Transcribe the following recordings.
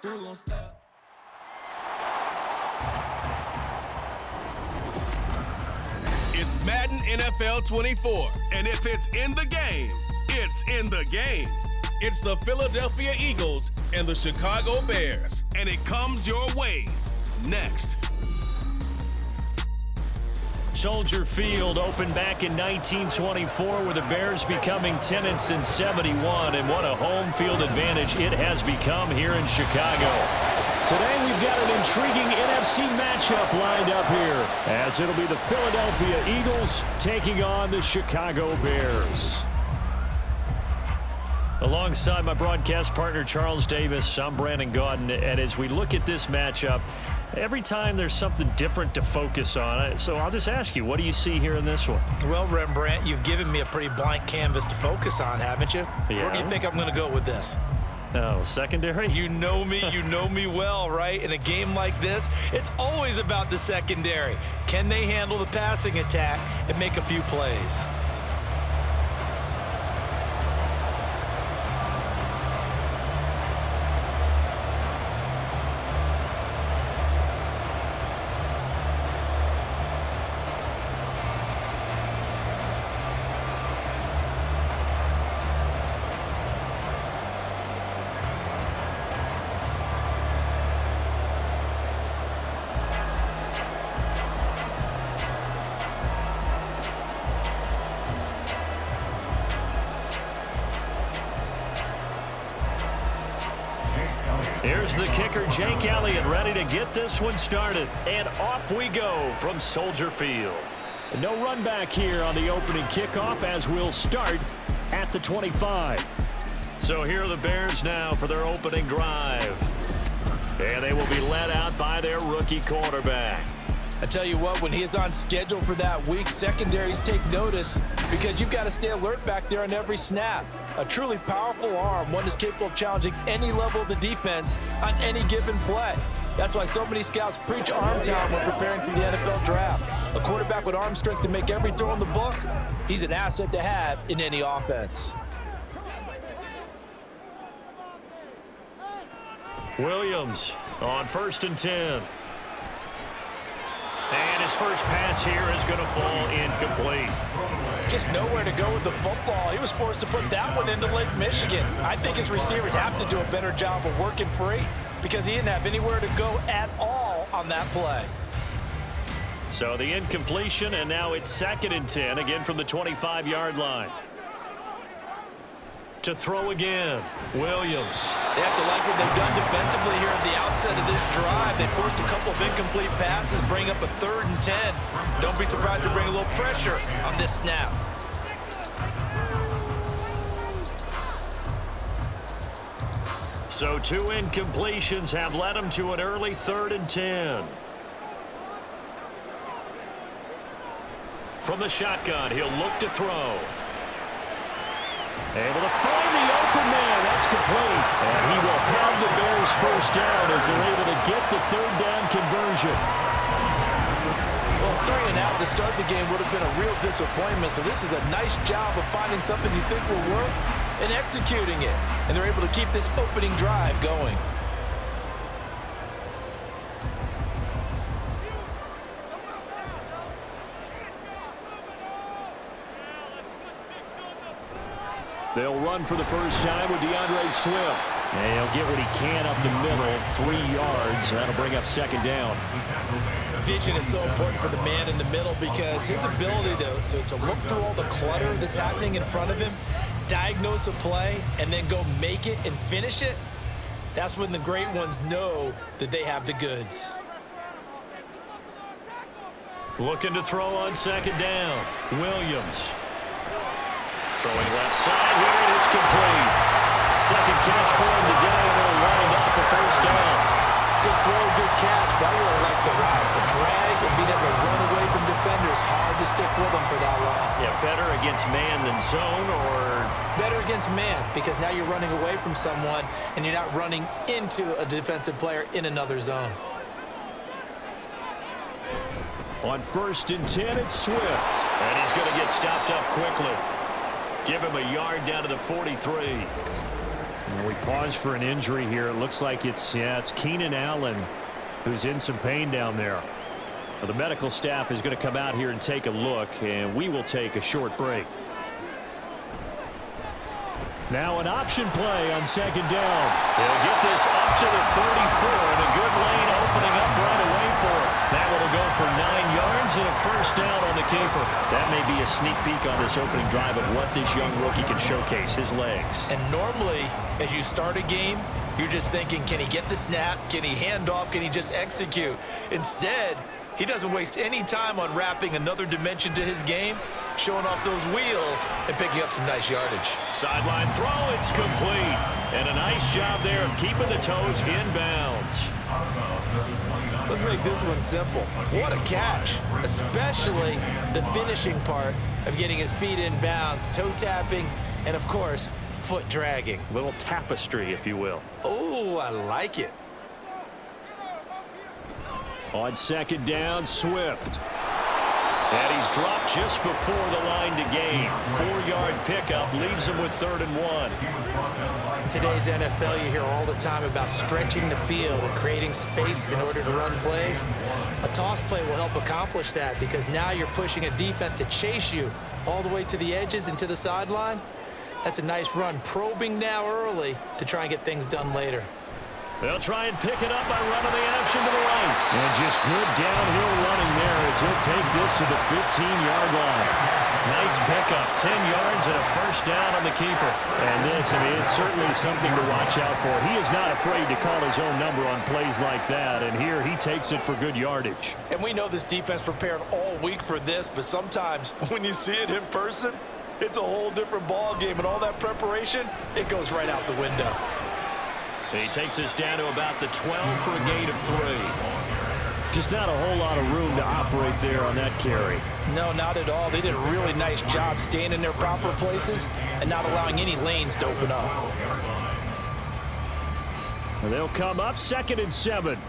It's Madden NFL 24, and if it's in the game, it's in the game. It's the Philadelphia Eagles and the Chicago Bears, and it comes your way next. Soldier Field opened back in 1924 with the Bears becoming tenants in 71, and what a home field advantage it has become here in Chicago. Today we've got an intriguing NFC matchup lined up here, as it'll be the Philadelphia Eagles taking on the Chicago Bears. Alongside my broadcast partner Charles Davis, I'm Brandon Gaudin, and as we look at this matchup, every time there's something different to focus on. So I'll just ask you, what do you see here in this one? Well, Rembrandt, you've given me a pretty blank canvas to focus on, haven't you? Yeah. Where do you think I'm going to go with this? Oh, secondary? You know me well, right? In a game like this, it's always about the secondary. Can they handle the passing attack and make a few plays? Here's the kicker, Jake Elliott, ready to get this one started. And off we go from Soldier Field. No run back here on the opening kickoff, as we'll start at the 25. So here are the Bears now for their opening drive. And they will be led out by their rookie quarterback. I tell you what, when he is on schedule for that week, secondaries take notice because you've got to stay alert back there on every snap. A truly powerful arm, one is capable of challenging any level of the defense on any given play. That's why so many scouts preach arm talent when preparing for the NFL draft. A quarterback with arm strength to make every throw in the book, he's an asset to have in any offense. Williams on 1st and 10. And his first pass here is going to fall incomplete. Just nowhere to go with the football. He was forced to put that one into Lake Michigan. I think his receivers have to do a better job of working free because he didn't have anywhere to go at all on that play. So the incompletion, and now it's 2nd and 10, again from the 25-yard line. To throw again, Williams. They have to like what they've done defensively here at the outset of this drive. They forced a couple of incomplete passes, bring up a 3rd and 10. Don't be surprised to bring a little pressure on this snap. So 2 incompletions have led him to an early 3rd and 10. From the shotgun, he'll look to throw. Able to find the open man. That's complete. And he will have the Bears first down as they're able to get the 3rd down conversion. Well, 3 and out to start the game would have been a real disappointment. So this is a nice job of finding something you think will work and executing it. And they're able to keep this opening drive going. They'll run for the first time with DeAndre Swift. And he'll get what he can up the middle, 3 yards. That'll bring up 2nd down. Vision is so important for the man in the middle because his ability to look through all the clutter that's happening in front of him, diagnose a play, and then go make it and finish it, that's when the great ones know that they have the goods. Looking to throw on 2nd down, Williams. Throwing left side here, and it's complete. 2nd catch for him today, and it'll wind up a first down. Good throw, good catch, but I really like the route. The drag and being able to run away from defenders, hard to stick with them for that long. Yeah, better against man than zone, or? Better against man, because now you're running away from someone, and you're not running into a defensive player in another zone. On 1st and 10, it's Swift. And he's going to get stopped up quickly. Give him a yard down to the 43. Well, we pause for an injury here. It looks like it's Keenan Allen who's in some pain down there. Well, the medical staff is going to come out here and take a look, and we will take a short break. Now an option play on second down. They'll get this up to the 34, and a good lane opening up right away for him. That one will go for 9 yards and a first down on the keeper. That may be a sneak peek on this opening drive of what this young rookie can showcase, his legs. And normally, as you start a game, you're just thinking, can he get the snap? Can he hand off? Can he just execute? Instead, he doesn't waste any time on wrapping another dimension to his game, showing off those wheels and picking up some nice yardage. Sideline throw, it's complete. And a nice job there of keeping the toes in bounds. Let's make this one simple. What a catch, especially the finishing part of getting his feet in bounds, toe tapping, and of course, foot dragging. Little tapestry, if you will. Oh, I like it. On second down, Swift. And he's dropped just before the line to gain. 4-yard pickup leaves him with 3rd and 1. In today's NFL, you hear all the time about stretching the field and creating space in order to run plays. A toss play will help accomplish that because now you're pushing a defense to chase you all the way to the edges and to the sideline. That's a nice run, probing now early to try and get things done later. They'll try and pick it up by running the option to the right. And just good downhill running there as he'll take this to the 15-yard line. Nice pickup, 10 yards and a first down on the keeper. And this, it's certainly something to watch out for. He is not afraid to call his own number on plays like that. And here he takes it for good yardage. And we know this defense prepared all week for this, but sometimes when you see it in person, it's a whole different ball game. And all that preparation, it goes right out the window. He takes us down to about the 12 for a gain of 3. Just not a whole lot of room to operate there on that carry. No, not at all. They did a really nice job staying in their proper places and not allowing any lanes to open up. And they'll come up 2nd and 7.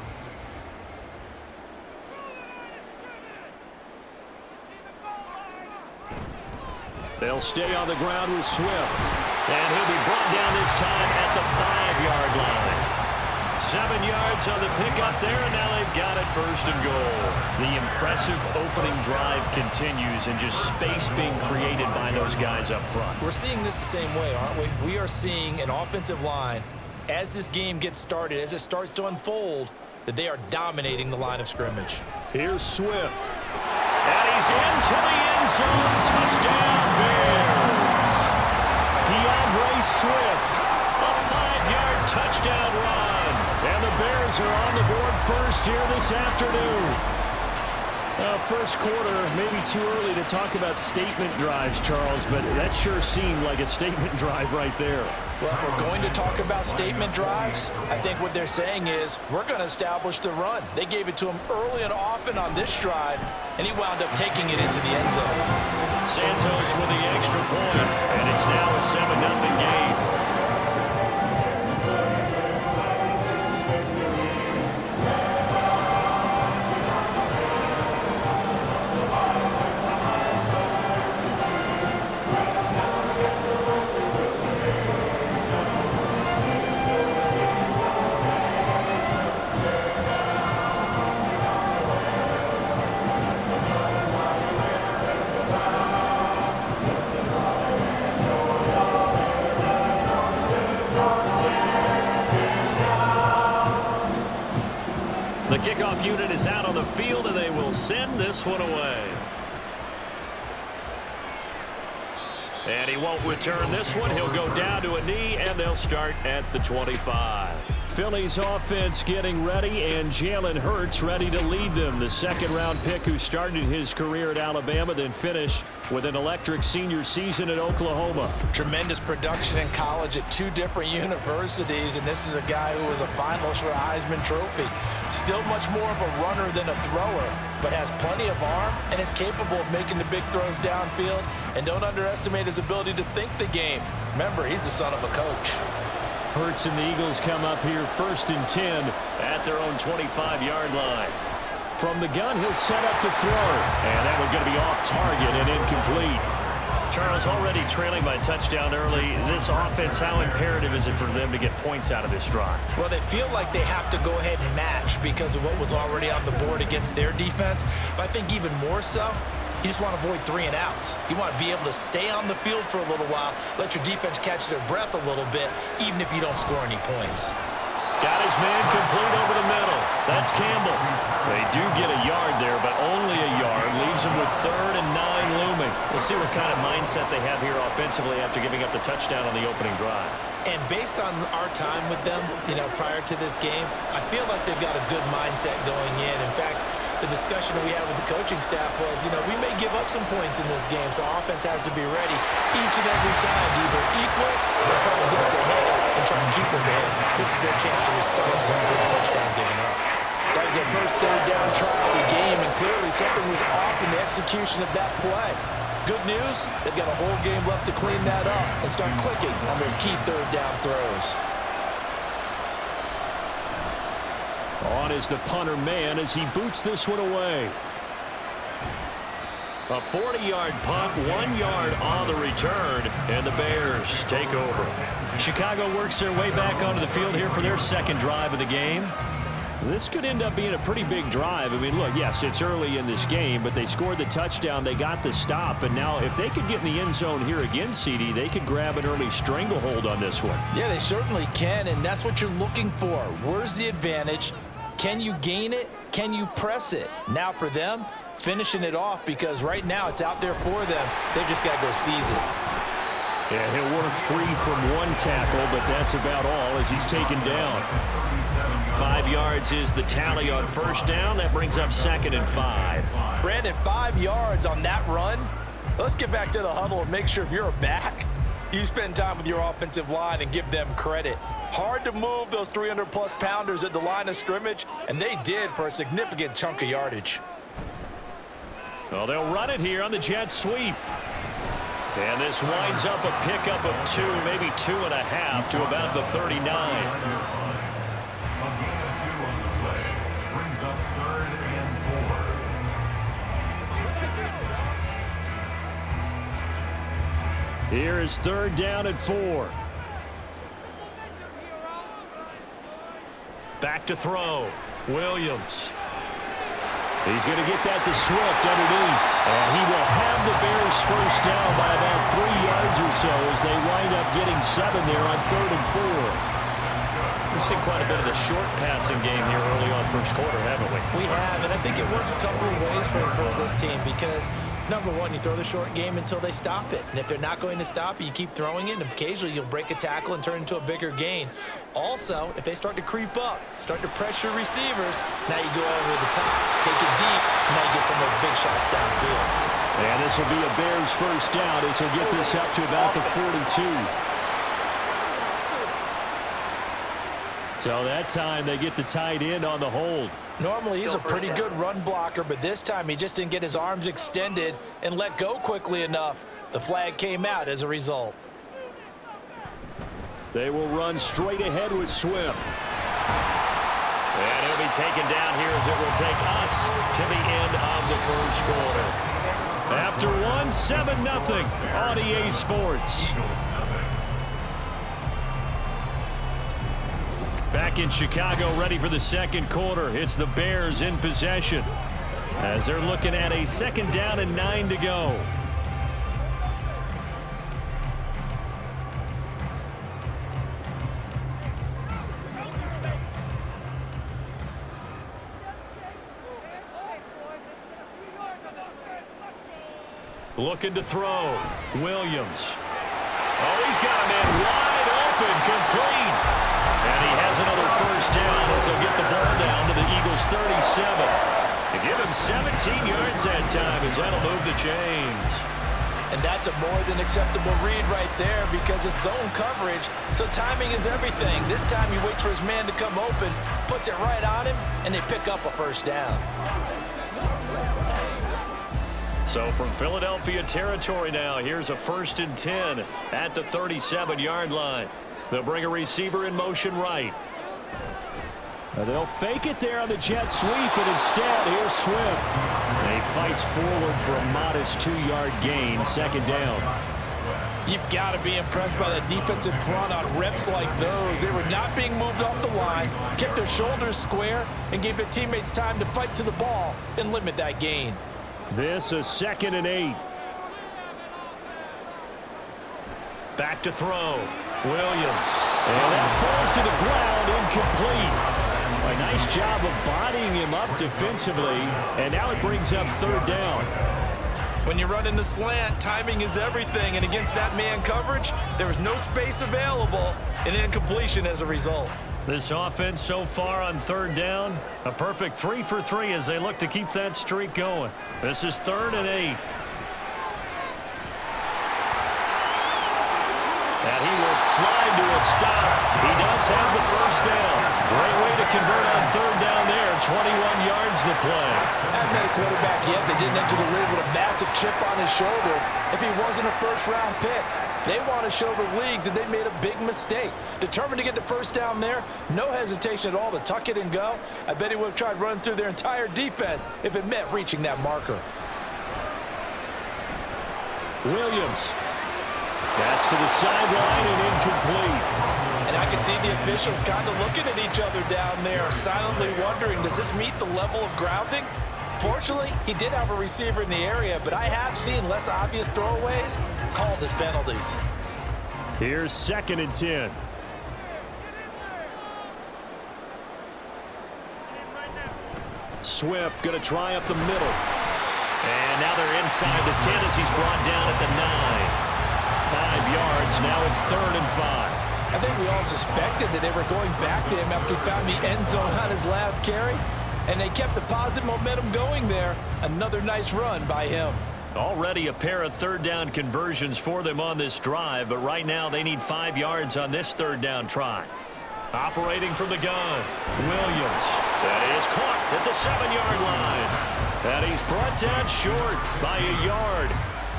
They'll stay on the ground with Swift. And he'll be brought down this time at the 5-yard line. 7 yards on the pickup there, and now they've got it 1st and goal. The impressive opening drive continues, and just space being created by those guys up front. We're seeing this the same way, aren't we? We are seeing an offensive line, as this game gets started, as it starts to unfold, that they are dominating the line of scrimmage. Here's Swift. And he's into the end zone. Touchdown, Bears. DeAndre Swift, a 5-yard touchdown run. And the Bears are on the board first here this afternoon. First quarter, maybe too early to talk about statement drives, Charles, but that sure seemed like a statement drive right there. Well, if we're going to talk about statement drives, I think what they're saying is we're going to establish the run. They gave it to him early and often on this drive, and he wound up taking it into the end zone. Santos with the extra point, and it's now a 7-0 game. The kickoff unit is out on the field, and they will send this one away. And he won't return this one. He'll go down to a knee, and they'll start at the 25. Philly's offense getting ready, and Jalen Hurts ready to lead them. The second-round pick who started his career at Alabama, then finished with an electric senior season at Oklahoma. Tremendous production in college at 2 different universities, and this is a guy who was a finalist for a Heisman Trophy. Still much more of a runner than a thrower, but has plenty of arm and is capable of making the big throws downfield. And don't underestimate his ability to think the game. Remember, he's the son of a coach. Hurts and the Eagles come up here 1st and 10 at their own 25-yard line. From the gun, he'll set up to throw. And that one's going to be off target and incomplete. Charles, already trailing by a touchdown early. This offense, how imperative is it for them to get points out of this drive? Well, they feel like they have to go ahead and match because of what was already on the board against their defense. But I think even more so, you just want to avoid 3 and outs. You want to be able to stay on the field for a little while, let your defense catch their breath a little bit, even if you don't score any points. Got his man complete over the middle. That's Campbell. They do get a yard there, but only a yard. Leaves them with 3rd and 9 looming. We'll see what kind of mindset they have here offensively after giving up the touchdown on the opening drive. And based on our time with them, prior to this game, I feel like they've got a good mindset going in. In fact, the discussion that we had with the coaching staff was, we may give up some points in this game, so our offense has to be ready each and every time to either equal or try to get us ahead and try and keep us ahead. This is their chance to respond to that first touchdown given up. That was their first 3rd down try of the game, and clearly something was off in the execution of that play. Good news, they've got a whole game left to clean that up and start clicking on those key 3rd down throws. On is the punter man as he boots this one away. A 40-yard punt, 1 yard on the return, and the Bears take over. Chicago works their way back onto the field here for their 2nd drive of the game. This could end up being a pretty big drive. I mean, look, yes, it's early in this game, but they scored the touchdown. They got the stop, and now if they could get in the end zone here again, CD, they could grab an early stranglehold on this one. Yeah, they certainly can, and that's what you're looking for. Where's the advantage? Can you gain it? Can you press it? Now for them, finishing it off, because right now it's out there for them. They've just got to go seize it. Yeah, he'll work free from 1 tackle, but that's about all as he's taken down. 5 yards is the tally on 1st down. That brings up 2nd and 5. Brandon, 5 yards on that run. Let's get back to the huddle and make sure if you're a back, you spend time with your offensive line and give them credit. Hard to move those 300-plus pounders at the line of scrimmage, and they did for a significant chunk of yardage. Well, they'll run it here on the jet sweep. And this winds up a pickup of 2, maybe 2.5 to about the 39. Here is 3rd down and 4. Back to throw. Williams. He's going to get that to Swift underneath. And he will have the Bears first down by about 3 yards or so as they wind up getting 7 there on 3rd and 4. We've seen quite a bit of the short passing game here early on 1st quarter, haven't we? We have, and I think it works a couple of ways for this team because, number one, you throw the short game until they stop it. And if they're not going to stop it, you keep throwing it, and occasionally you'll break a tackle and turn into a bigger gain. Also, if they start to creep up, start to pressure receivers, now you go over the top, take it deep, and now you get some of those big shots downfield. And this will be a Bears first down as he'll get this up to about the 42. So that time they get the tight end on the hold. Normally he's a pretty good run blocker, but this time he just didn't get his arms extended and let go quickly enough. The flag came out as a result. They will run straight ahead with Swift. And he'll be taken down here as it will take us to the end of the 1st quarter. After 1, 7-0 on EA Sports. Back in Chicago, ready for the 2nd quarter. It's the Bears in possession as they're looking at a 2nd down and 9 to go. Looking to throw. Williams. Oh, he's got a man wide open, complete. And he has another first down as he'll get the ball down to the Eagles' 37. To give him 17 yards that time as that'll move the chains. And that's a more than acceptable read right there because it's zone coverage, so timing is everything. This time he waits for his man to come open, puts it right on him, and they pick up a first down. So from Philadelphia territory now, here's a 1st and 10 at the 37-yard line. They'll bring a receiver in motion right. They'll fake it there on the jet sweep, and instead, here's Swift. And he fights forward for a modest 2-yard gain, second down. You've got to be impressed by the defensive front on reps like those. They were not being moved off the line, kept their shoulders square, and gave their teammates time to fight to the ball and limit that gain. This is 2nd and 8. Back to throw. Williams. And that falls to the ground, incomplete. A nice job of bodying him up defensively, and now it brings up 3rd down. When you run in the slant, timing is everything, and against that man coverage, there was no space available, and incompletion as a result. This offense so far on 3rd down, a perfect 3 for 3 as they look to keep that streak going. This is 3rd and 8. And he will slide to a stop. He does have the 1st down. Great way to convert on 3rd down there. 21 yards the play. Hasn't had a quarterback yet that didn't enter the league with a massive chip on his shoulder if he wasn't a first-round pick. They want to show the league that they made a big mistake. Determined to get the 1st down there, no hesitation at all to tuck it and go. I bet he would have tried running through their entire defense if it meant reaching that marker. Williams. That's to the sideline and incomplete. And I can see the officials kind of looking at each other down there, silently wondering, does this meet the level of grounding? Fortunately, he did have a receiver in the area, but I have seen less obvious throwaways called as penalties. Here's 2nd and 10. Swift going to try up the middle. And now they're inside the 10 as he's brought down at the 9. 5 yards. Now it's 3rd and 5. I think we all suspected that they were going back to him after he found the end zone on his last carry, and they kept the positive momentum going there. Another nice run by him. Already a pair of 3rd down conversions for them on this drive, but right now they need 5 yards on this 3rd down try. Operating from the gun, Williams. That is caught at the 7-yard line. And he's brought down short by a yard.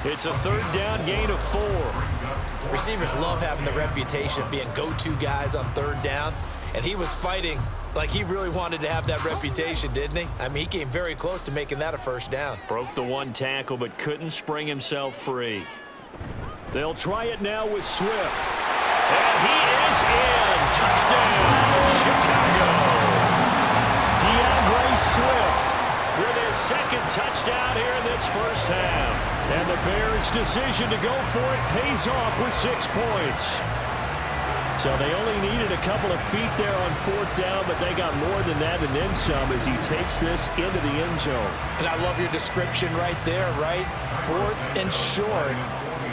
It's a 3rd down gain of 4. Receivers love having the reputation of being go-to guys on 3rd down, and he was fighting like he really wanted to have that reputation, didn't he? I mean, he came very close to making that a 1st down. Broke the 1 tackle, but couldn't spring himself free. They'll try it now with Swift. And he is in. Touchdown, Chicago. DeAndre Swift with his 2nd touchdown here in this 1st half. And the Bears' decision to go for it pays off with 6 points. So they only needed a couple of feet there on 4th down, but they got more than that and then some as he takes this into the end zone. And I love your description right there, right? 4th and short.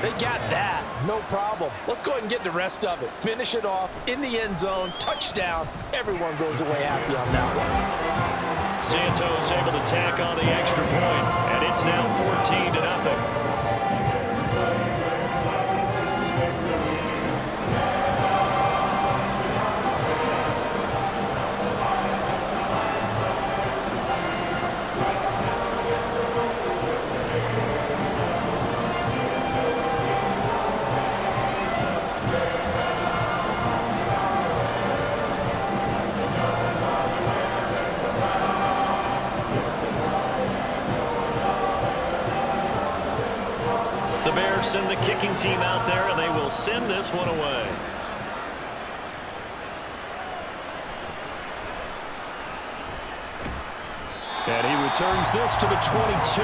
They got that. No problem. Let's go ahead and get the rest of it. Finish it off in the end zone. Touchdown. Everyone goes away happy on that one. Santos able to tack on the extra point, and it's now 14-0. Send the kicking team out there, and they will send this one away. And he returns this to the 22.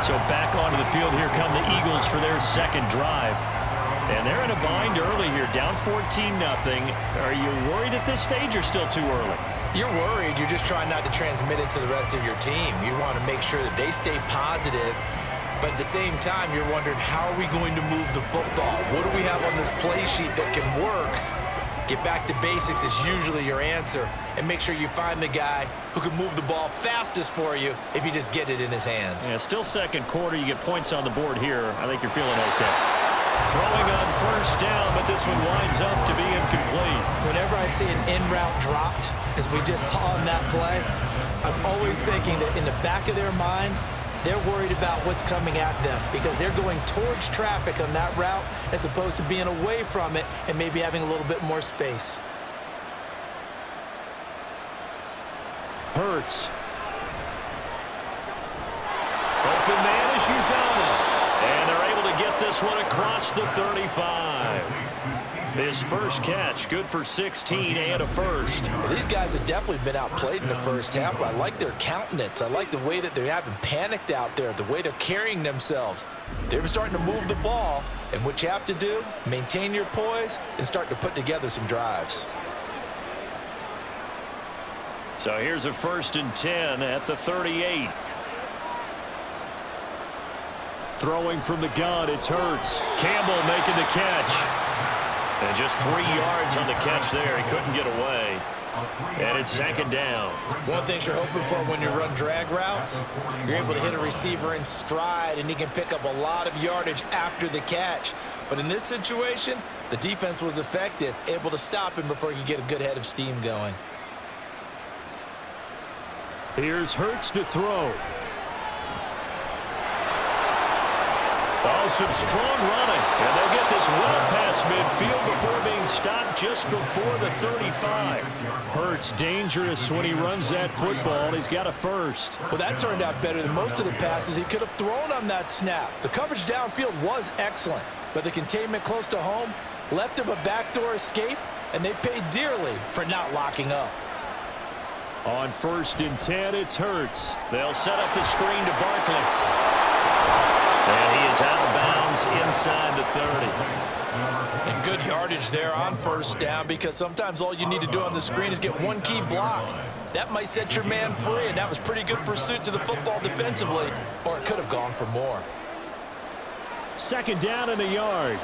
So back onto the field, here come the Eagles for their 2nd drive. And they're in a bind early here, down 14-0. Are you worried at this stage or still too early? You're worried. You're just trying not to transmit it to the rest of your team. You want to make sure that they stay positive. But at the same time, you're wondering, how are we going to move the football? What do we have on this play sheet that can work? Get back to basics is usually your answer. And make sure you find the guy who can move the ball fastest for you if you just get it in his hands. Yeah, still 2nd quarter. You get points on the board here. I think you're feeling okay. Throwing on 1st down, but this one winds up to be incomplete. Whenever I see an in-route dropped, as we just saw on that play, I'm always thinking that in the back of their mind, they're worried about what's coming at them because they're going towards traffic on that route as opposed to being away from it and maybe having a little bit more space. Hurts. Open man is Uzama. And they're able to get this one across the 35. His first catch, good for 16 and a first. Well, these guys have definitely been outplayed in the first half, but I like their countenance. I like the way that they haven't panicked out there, the way they're carrying themselves. They're starting to move the ball, and what you have to do, maintain your poise and start to put together some drives. So here's a 1st and 10 at the 38. Throwing from the gun, it's Hurts. Campbell making the catch. And just 3 yards on the catch there. He couldn't get away. And it's 2nd down. One of the things you're hoping for when you run drag routes, you're able to hit a receiver in stride, and he can pick up a lot of yardage after the catch. But in this situation, the defense was effective, able to stop him before he could get a good head of steam going. Here's Hurts to throw. Oh, some strong running. And they'll get this well past midfield before being stopped just before the 35. Hurts dangerous when he runs that football. He's got a first. Well, that turned out better than most of the passes he could have thrown on that snap. The coverage downfield was excellent, but the containment close to home left him a backdoor escape, and they paid dearly for not locking up. On 1st and 10, it's Hurts. They'll set up the screen to Barkley. And he is out of bounds inside the 30. And good yardage there on 1st down, because sometimes all you need to do on the screen is get one key block. That might set your man free, and that was pretty good pursuit to the football defensively, or it could have gone for more. 2nd down and a yard.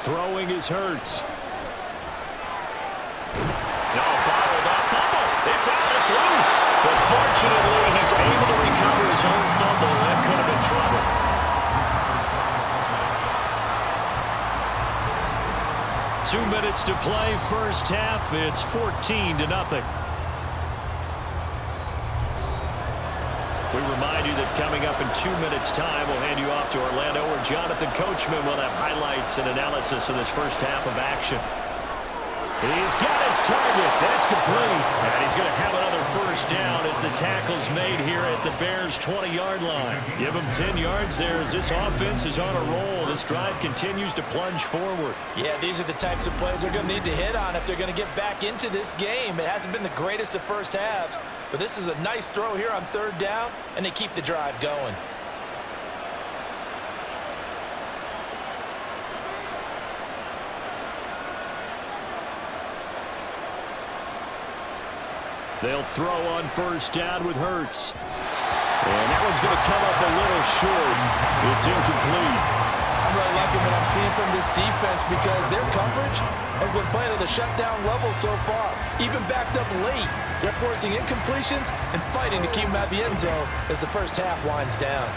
Throwing is Hurts. No, bottled up fumble. It's out, it's loose. But fortunately, he's able to recover his own fumble. That could have been trouble. Two minutes to play, first half. It's 14-0. We remind you that coming up in 2 minutes' time, we'll hand you off to Orlando, where Jonathan Coachman will have highlights and analysis of this first half of action. He's got his target. That's complete. And he's going to have another first down as the tackle's made here at the Bears' 20-yard line. Give him 10 yards there as this offense is on a roll. This drive continues to plunge forward. Yeah, these are the types of plays they're going to need to hit on if they're going to get back into this game. It hasn't been the greatest of first halves, but this is a nice throw here on 3rd down, and they keep the drive going. They'll throw on 1st down with Hurts. And that one's going to come up a little short. It's incomplete. I'm really liking what I'm seeing from this defense, because their coverage has been playing at a shutdown level so far. Even backed up late, they're forcing incompletions and fighting to keep them at the end zone as the first half winds down.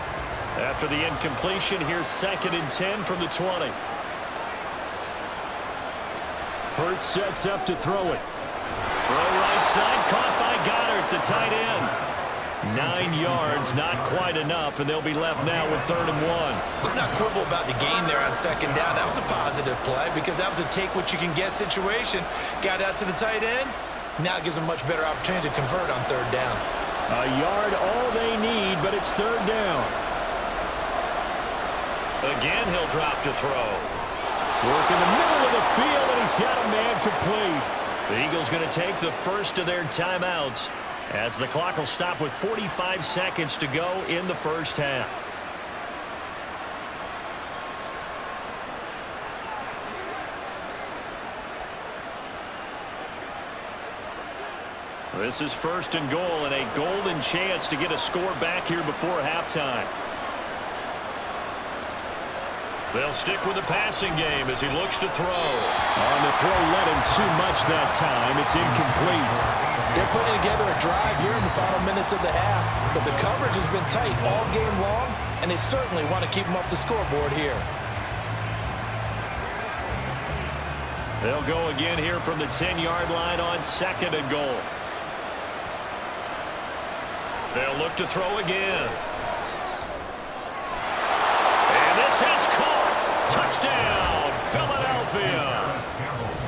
After the incompletion, here's 2nd and 10 from the 20. Hurts sets up to throw it. Throw right side, caught by Goddard, the tight end. 9 yards, not quite enough, and they'll be left now with 3rd and 1. Let's not quibble about the gain there on 2nd down. That was a positive play, because that was a take-what-you-can-get situation. Got out to the tight end. Now it gives them much better opportunity to convert on 3rd down. A yard all they need, but it's 3rd down. Again, he'll drop to throw. Work in the middle of the field, and he's got a man complete. The Eagles going to take the first of their timeouts as the clock will stop with 45 seconds to go in the first half. This is 1st and goal, and a golden chance to get a score back here before halftime. They'll stick with the passing game as he looks to throw. On the throw, led him too much that time. It's incomplete. They're putting together a drive here in the final minutes of the half, but the coverage has been tight all game long, and they certainly want to keep them up the scoreboard here. They'll go again here from the 10-yard line on 2nd and goal. They'll look to throw again. And this has caught. Touchdown, Philadelphia.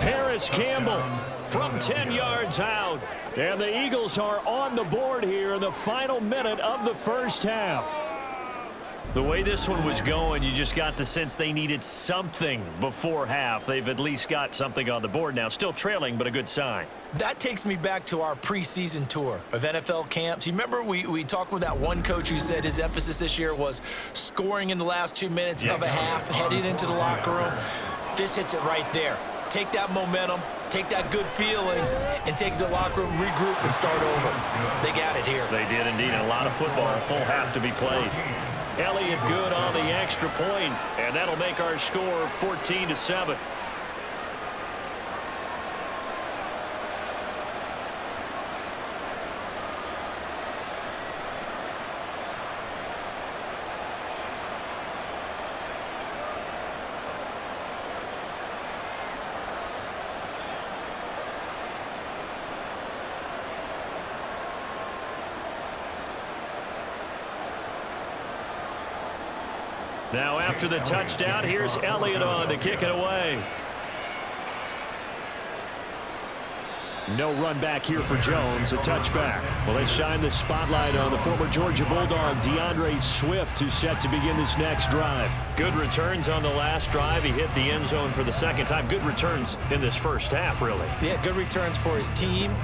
Paris Campbell from 10 yards out. And the Eagles are on the board here in the final minute of the first half. The way this one was going, you just got the sense they needed something before half. They've at least got something on the board now. Still trailing, but a good sign. That takes me back to our preseason tour of NFL camps. You remember we talked with that one coach who said his emphasis this year was scoring in the last 2 minutes of a half, heading into the locker room. This hits it right there. Take that momentum, take that good feeling, and take it to the locker room, regroup, and start over. They got it here. They did indeed. A lot of football, a full half to be played. Elliott good on the extra point, and that'll make our score 14-7. Now after the touchdown, here's Elliott on to kick it away. No run back here for Jones, a touchback. Well, they shine the spotlight on the former Georgia Bulldog, DeAndre Swift, who's set to begin this next drive. Good returns on the last drive. He hit the end zone for the second time. Good returns in this first half, really. Yeah, good returns for his team.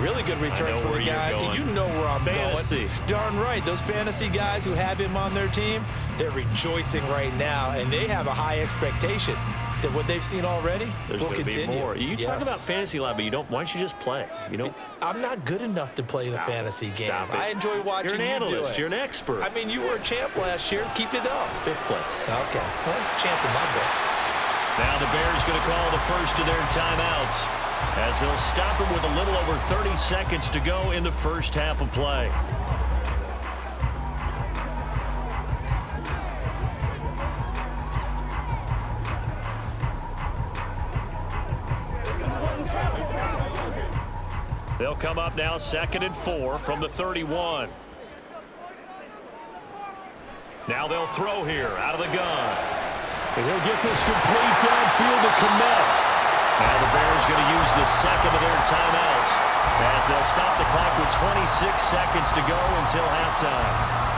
Really good returns for the guy. You know where I'm fantasy. Going. Darn right. Those fantasy guys who have him on their team, they're rejoicing right now, and they have a high expectation that what they've seen already will continue. Be more. You talk about fantasy a lot, but you don't. Why don't you just play? You don't. I'm not good enough to play the fantasy game. I enjoy watching You're an analyst. You do it. You're an expert. I mean, you were a champ last year. Keep it up. 5th place. Okay. Well, that's a champ in my book. Now the Bears going to call the first of their timeouts as they'll stop it with a little over 30 seconds to go in the first half of play. They'll come up now 2nd and 4 from the 31. Now they'll throw here out of the gun. And he'll get this complete downfield to Kmet. Now the Bears going to use the second of their timeouts as they'll stop the clock with 26 seconds to go until halftime.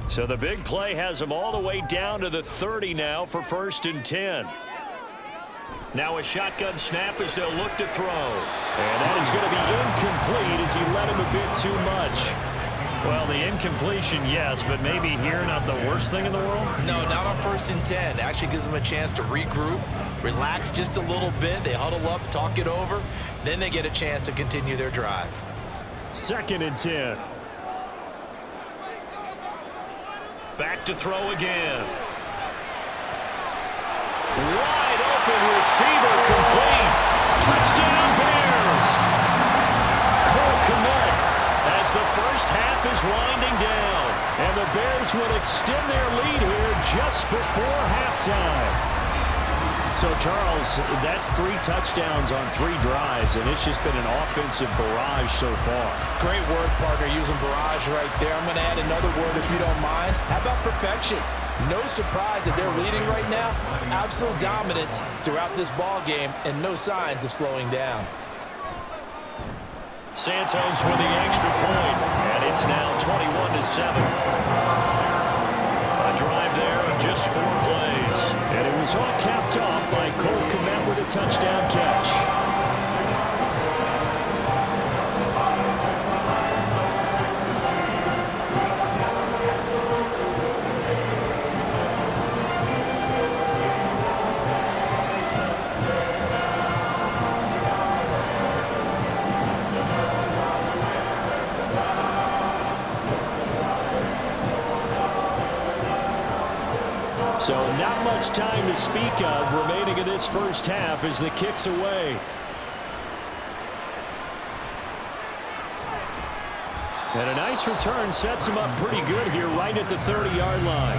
So the big play has them all the way down to the 30 now for 1st and 10. Now a shotgun snap as they'll look to throw. And that is going to be incomplete as he let him a bit too much. Well, the incompletion, yes, but maybe here not the worst thing in the world? No, not on 1st and 10. Actually gives them a chance to regroup, relax just a little bit. They huddle up, talk it over. Then they get a chance to continue their drive. 2nd and 10. Back to throw again. Wide open receiver complete. Touchdown Bears. Cole Kmet as the first half is winding down. And the Bears will extend their lead here just before halftime. So, Charles, that's 3 touchdowns on 3 drives, and it's just been an offensive barrage so far. Great word, partner, using barrage right there. I'm going to add another word if you don't mind. How about perfection? No surprise that they're leading right now. Absolute dominance throughout this ball game and no signs of slowing down. Santos with the extra point, and it's now 21-7. A drive there of just 4 plays. And it was all capped off by Cole Kmet with a touchdown catch. So not much time to speak of remaining in this first half as the kick's away. And a nice return sets him up pretty good here right at the 30-yard line.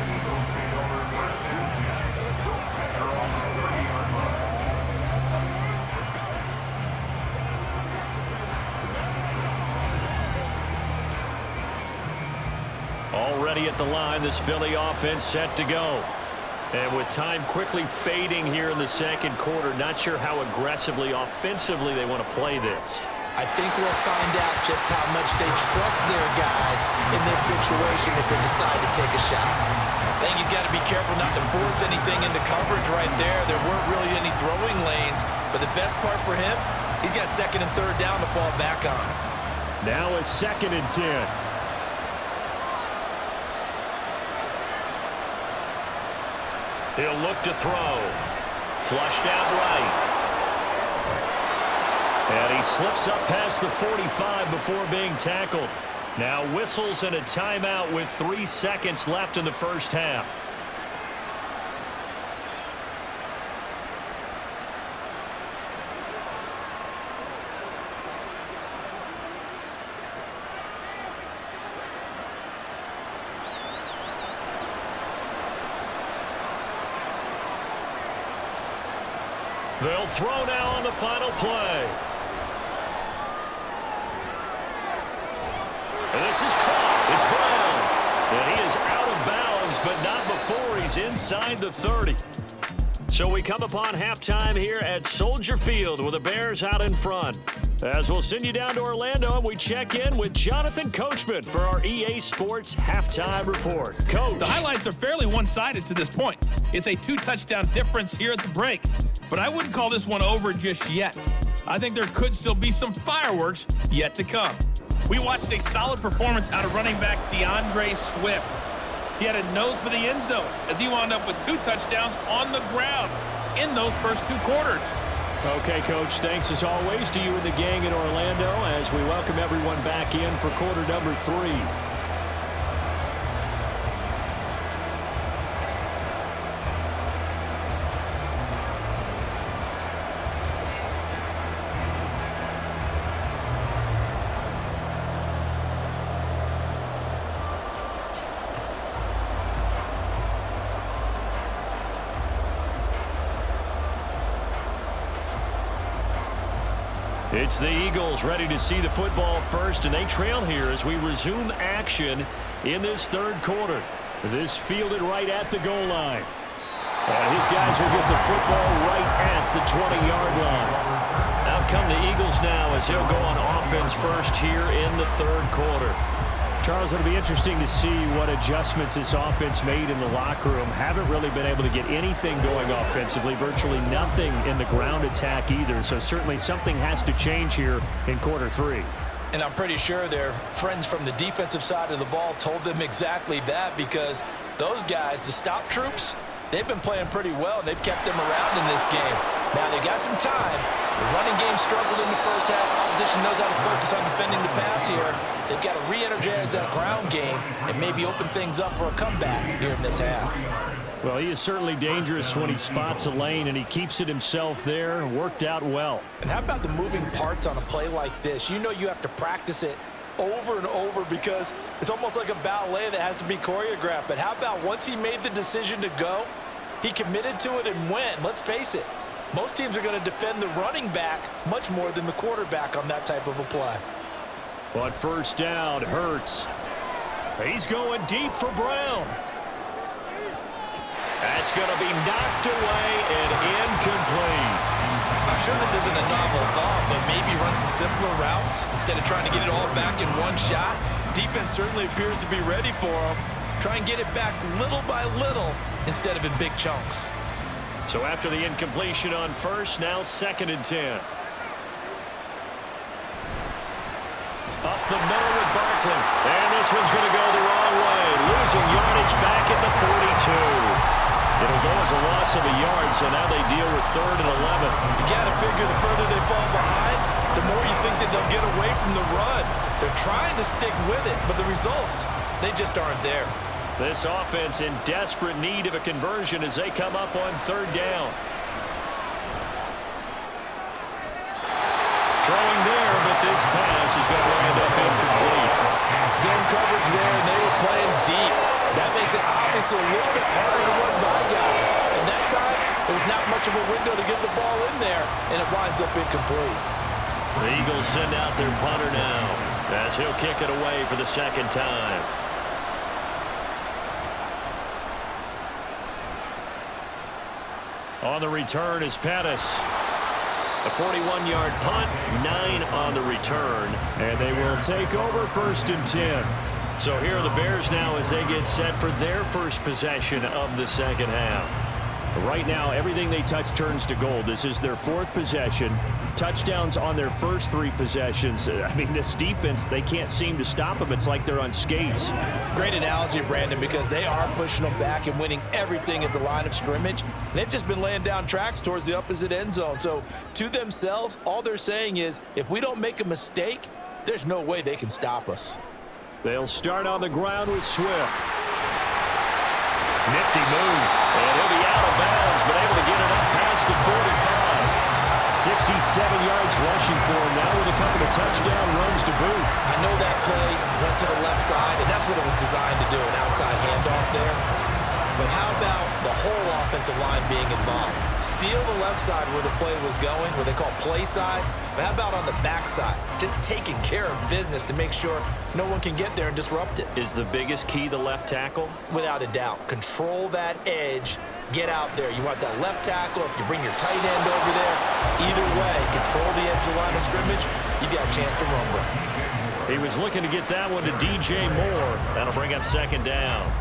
Already at the line, this Philly offense set to go. And with time quickly fading here in the second quarter, not sure how aggressively, offensively they want to play this. I think we'll find out just how much they trust their guys in this situation if they decide to take a shot. I think he's got to be careful not to force anything into coverage right there. There weren't really any throwing lanes, but the best part for him, he's got second and third down to fall back on. Now a 2nd and 10. He'll look to throw. Flushed out right. And he slips up past the 45 before being tackled. Now whistles and a timeout with 3 seconds left in the first half. They'll throw now on the final play. And this is caught. It's Brown. And he is out of bounds, but not before he's inside the 30. So we come upon halftime here at Soldier Field with the Bears out in front. As we'll send you down to Orlando, and we check in with Jonathan Coachman for our EA Sports Halftime Report. Coach. The highlights are fairly one-sided to this point. It's a 2-touchdown difference here at the break. But I wouldn't call this one over just yet. I think there could still be some fireworks yet to come. We watched a solid performance out of running back DeAndre Swift. He had a nose for the end zone as he wound up with 2 touchdowns on the ground in those first 2 quarters. Okay, Coach, thanks as always to you and the gang in Orlando as we welcome everyone back in for quarter number 3. It's the Eagles ready to see the football first, and they trail here as we resume action in this third quarter. This fielded right at the goal line. And his guys will get the football right at the 20-yard line. Out come the Eagles now as they'll go on offense first here in the third quarter. Charles, it'll be interesting to see what adjustments this offense made in the locker room. Haven't really been able to get anything going offensively, virtually nothing in the ground attack either. So certainly something has to change here in quarter 3. And I'm pretty sure their friends from the defensive side of the ball told them exactly that, because those guys, the stop troops, they've been playing pretty well, and they've kept them around in this game. Now, they got some time. The running game struggled in the first half. Opposition knows how to focus on defending the pass here. They've got to re-energize that ground game and maybe open things up for a comeback here in this half. Well, he is certainly dangerous when he spots a lane, and he keeps it himself there. Worked out well. And how about the moving parts on a play like this? You know you have to practice it over and over because it's almost like a ballet that has to be choreographed. But how about once he made the decision to go, he committed to it and went. Let's face it, most teams are going to defend the running back much more than the quarterback on that type of a play. On first down, Hurts. He's going deep for Brown. That's going to be knocked away and incomplete. I'm sure this isn't a novel thought, but maybe run some simpler routes instead of trying to get it all back in one shot. Defense certainly appears to be ready for him. Try and get it back little by little instead of in big chunks. So after the incompletion on first, now 2nd and 10. Up the middle with Barkley. And this one's going to go the wrong way. Losing yardage back at the 42. It'll go as a loss of a yard, so now they deal with 3rd and 11. You got to figure the further they fall behind, the more you think that they'll get away from the run. They're trying to stick with it, but the results, they just aren't there. This offense in desperate need of a conversion as they come up on 3rd down. Throwing there, but this pass is going to wind up incomplete. Zone coverage there, and they were playing deep. That makes it obviously a little bit harder to run by guys. And that time, there's not much of a window to get the ball in there, and it winds up incomplete. The Eagles send out their punter now as he'll kick it away for the 2nd time. On the return is Pettis. A 41-yard punt, 9 on the return, and they will take over 1st and 10. So here are the Bears now as they get set for their first possession of the second half. Right now, everything they touch turns to gold. This is their 4th possession. Touchdowns on their first 3 possessions. I mean, this defense, they can't seem to stop them. It's like they're on skates. Great analogy, Brandon, because they are pushing them back and winning everything at the line of scrimmage. They've just been laying down tracks towards the opposite end zone. So to themselves, all they're saying is, if we don't make a mistake, there's no way they can stop us. They'll start on the ground with Swift. Nifty move, and he'll be out of bounds, but able to get it up past the 45. 67 yards rushing for him now with a couple of touchdown runs to boot. I know that play went to the left side, and that's what it was designed to do, an outside handoff there. But how about the whole offensive line being involved? Seal the left side where the play was going, what they call play side. But how about on the back side? Just taking care of business to make sure no one can get there and disrupt it. Is the biggest key the left tackle? Without a doubt. Control that edge. Get out there. You want that left tackle. If you bring your tight end over there, either way, control the edge of the line of scrimmage, you got a chance to rumble. He was looking to get that one to DJ Moore. That'll bring up 2nd down.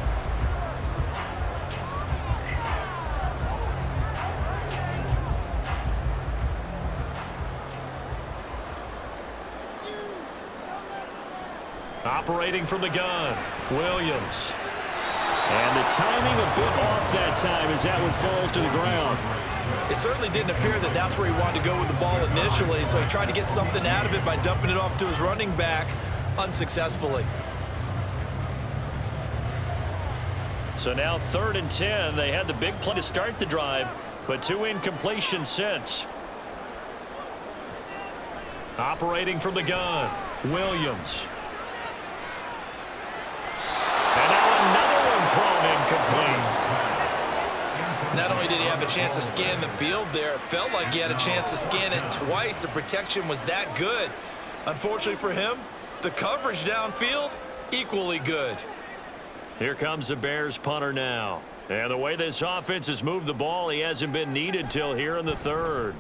Operating from the gun, Williams. And the timing a bit off that time as that one falls to the ground. It certainly didn't appear that that's where he wanted to go with the ball initially, so he tried to get something out of it by dumping it off to his running back unsuccessfully. So now 3rd and 10. They had the big play to start the drive, but 2 incompletions since. Operating from the gun, Williams. And now another one thrown incomplete. Not only did he have a chance to scan the field there, it felt like he had a chance to scan it twice. The protection was that good. Unfortunately for him, the coverage downfield, equally good. Here comes the Bears punter now. And the way this offense has moved the ball, he hasn't been needed till here in the 3rd.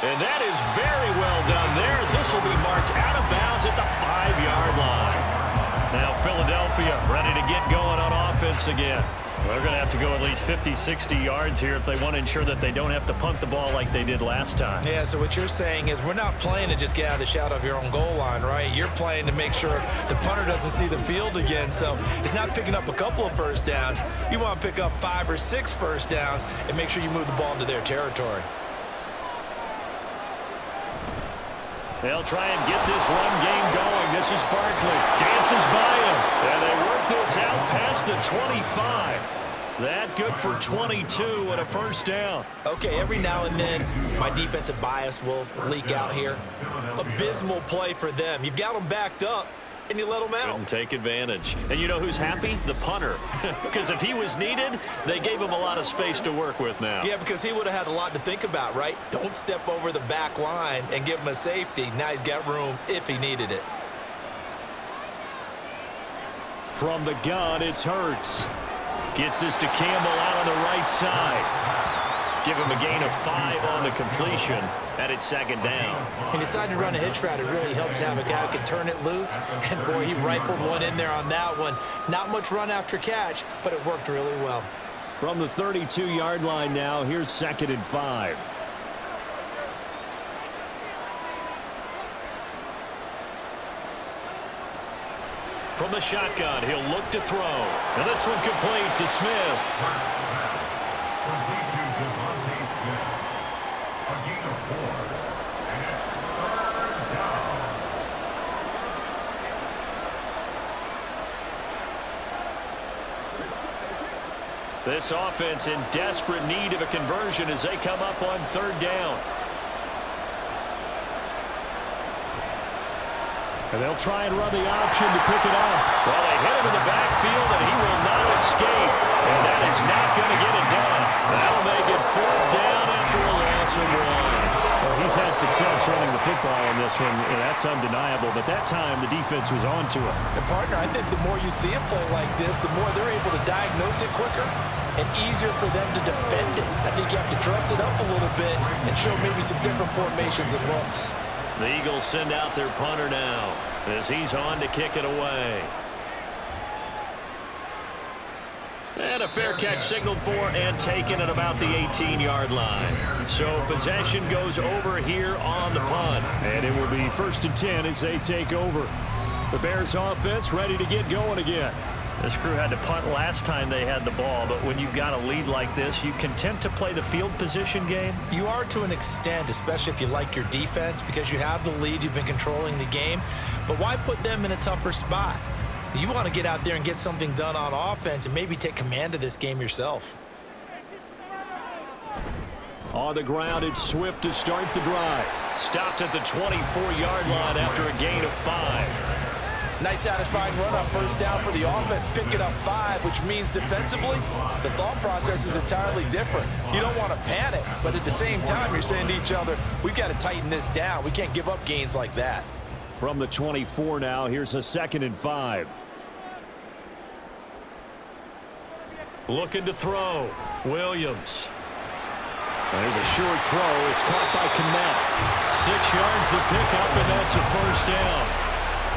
And that is very well done there, as this will be marked out of bounds at the 5-yard line. Now Philadelphia ready to get going on offense again. They're going to have to go at least 50, 60 yards here if they want to ensure that they don't have to punt the ball like they did last time. Yeah, so what you're saying is we're not playing to just get out of the shadow of your own goal line, right? You're playing to make sure the punter doesn't see the field again. So it's not picking up a couple of first downs. You want to pick up 5 or 6 first downs and make sure you move the ball into their territory. They'll try and get this run game going. This is Barkley. Dances by him. And they work this out past the 25. That good for 22 and a first down. Okay, every now and then my defensive bias will leak out here. Abysmal play for them. You've got them backed up, and you let them out. Couldn't take advantage. And you know who's happy? The punter. Because if he was needed, they gave him a lot of space to work with now. Yeah, because he would have had a lot to think about, right? Don't step over the back line and give him a safety. Now he's got room if he needed it. From the gun, it's Hurts. Gets this to Campbell out on the right side. Give him a gain of 5 on the completion. And it's 2nd down. He decided to run a hitch route. It really helps to have a guy who can turn it loose. And, boy, he rifled one in there on that one. Not much run after catch, but it worked really well. From the 32-yard line now, here's 2nd and 5. From the shotgun, he'll look to throw. And this one complete to Smith. This offense in desperate need of a conversion as they come up on 3rd down. And they'll try and run the option to pick it up. Well, they hit him in the backfield, and he will not escape. And that is not going to get it done. That'll make it 4th down after a loss of 1. Well, he he's had success running the football in this one, and that's undeniable. But that time, the defense was on to him. And, partner, I think the more you see him play like this, the more they're able to diagnose it quicker and easier for them to defend it. I think you have to dress it up a little bit and show maybe some different formations and looks. The Eagles send out their punter now as he's on to kick it away. And a fair catch signaled for and taken at about the 18-yard line. So possession goes over here on the punt. And it will be 1st and 10 as they take over. The Bears offense ready to get going again. This crew had to punt last time they had the ball, but when you've got a lead like this, you content to play the field position game? You are to an extent, especially if you like your defense, because you have the lead, you've been controlling the game. But why put them in a tougher spot? You want to get out there and get something done on offense and maybe take command of this game yourself. On the ground, it's Swift to start the drive. Stopped at the 24-yard line after a gain of 5. Nice satisfying run on 1st down for the offense, picking up 5, which means defensively, the thought process is entirely different. You don't want to panic, but at the same time, you're saying to each other, we've got to tighten this down. We can't give up gains like that. From the 24 now, here's a 2nd and 5. Looking to throw. Williams. There's a short throw. It's caught by Kmet. 6 yards the pickup, and that's a 1st down.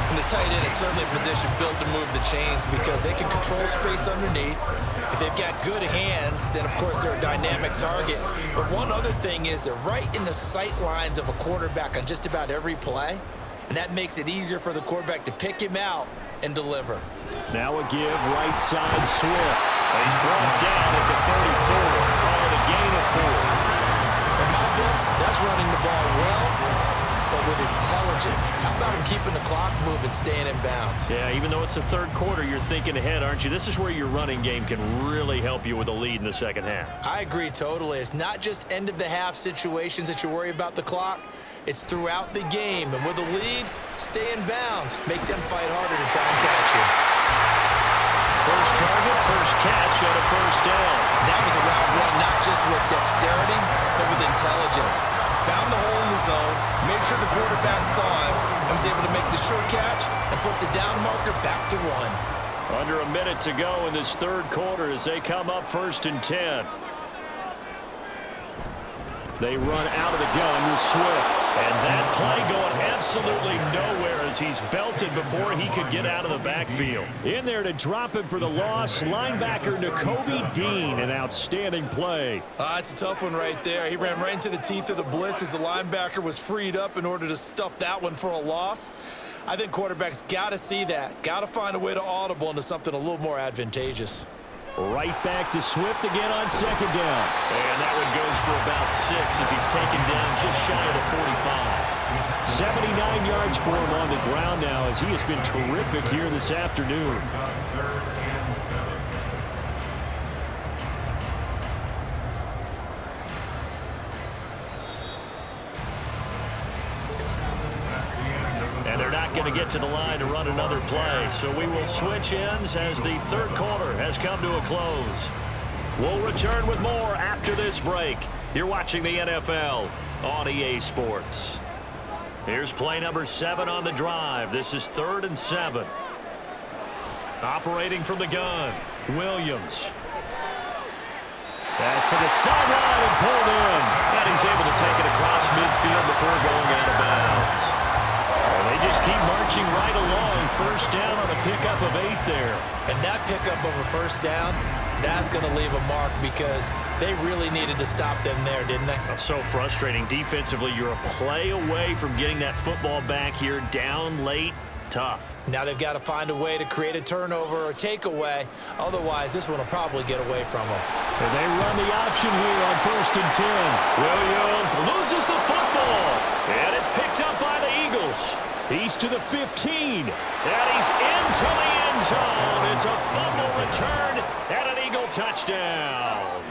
And the tight end is certainly a position built to move the chains because they can control space underneath. If they've got good hands, then of course they're a dynamic target. But one other thing is they're right in the sight lines of a quarterback on just about every play. And that makes it easier for the quarterback to pick him out and deliver. Now a give right side Swift. He's brought down at the 34. Call it a gain of 4. In my book, that's running the ball well, but with intelligence. How about him keeping the clock moving, staying in bounds? Yeah, even though it's the 3rd quarter, you're thinking ahead, aren't you? This is where your running game can really help you with a lead in the 2nd half. I agree totally. It's not just end-of-the-half situations that you worry about the clock. It's throughout the game. And with a lead, stay in bounds. Make them fight harder to try and catch you. First target, first catch, and a 1st down. That was a route run, not just with dexterity, but with intelligence. Found the hole in the zone, made sure the quarterback saw him, and was able to make the short catch and flip the down marker back to 1. Under a minute to go in this 3rd quarter as they come up 1st and 10. They run out of the gun with Swift. And that play going absolutely nowhere as he's belted before he could get out of the backfield. In there to drop him for the loss, linebacker Nakobe Dean, an outstanding play. It's a tough one right there. He ran right into the teeth of the blitz as the linebacker was freed up in order to stuff that one for a loss. I think quarterbacks got to see that. Got to find a way to audible into something a little more advantageous. Right back to Swift again on 2nd down. And that one goes for about 6 as he's taken down just shy of the 45. 79 yards for him on the ground now as he has been terrific here this afternoon. And they're not going to get to the line to run another play. So we will switch ends as the 3rd quarter has come to a close. We'll return with more after this break. You're watching the NFL on EA Sports. Here's play number 7 on the drive. This is 3rd and 7. Operating from the gun, Williams. Pass to the sideline and pulled in. And he's able to take it across midfield before going out of bounds. They just keep marching right along. 1st down on a pickup of 8 there. And that pickup of a 1st down, that's going to leave a mark because they really needed to stop them there, didn't they? So frustrating. Defensively, you're a play away from getting that football back here down late. Tough. Now they've got to find a way to create a turnover or takeaway. Otherwise, this one will probably get away from them. And they run the option here on 1st and 10. Williams loses the football. And it's picked up by the Eagles. He's to the 15. And he's into the end zone. It's a fumble return and an Eagle touchdown.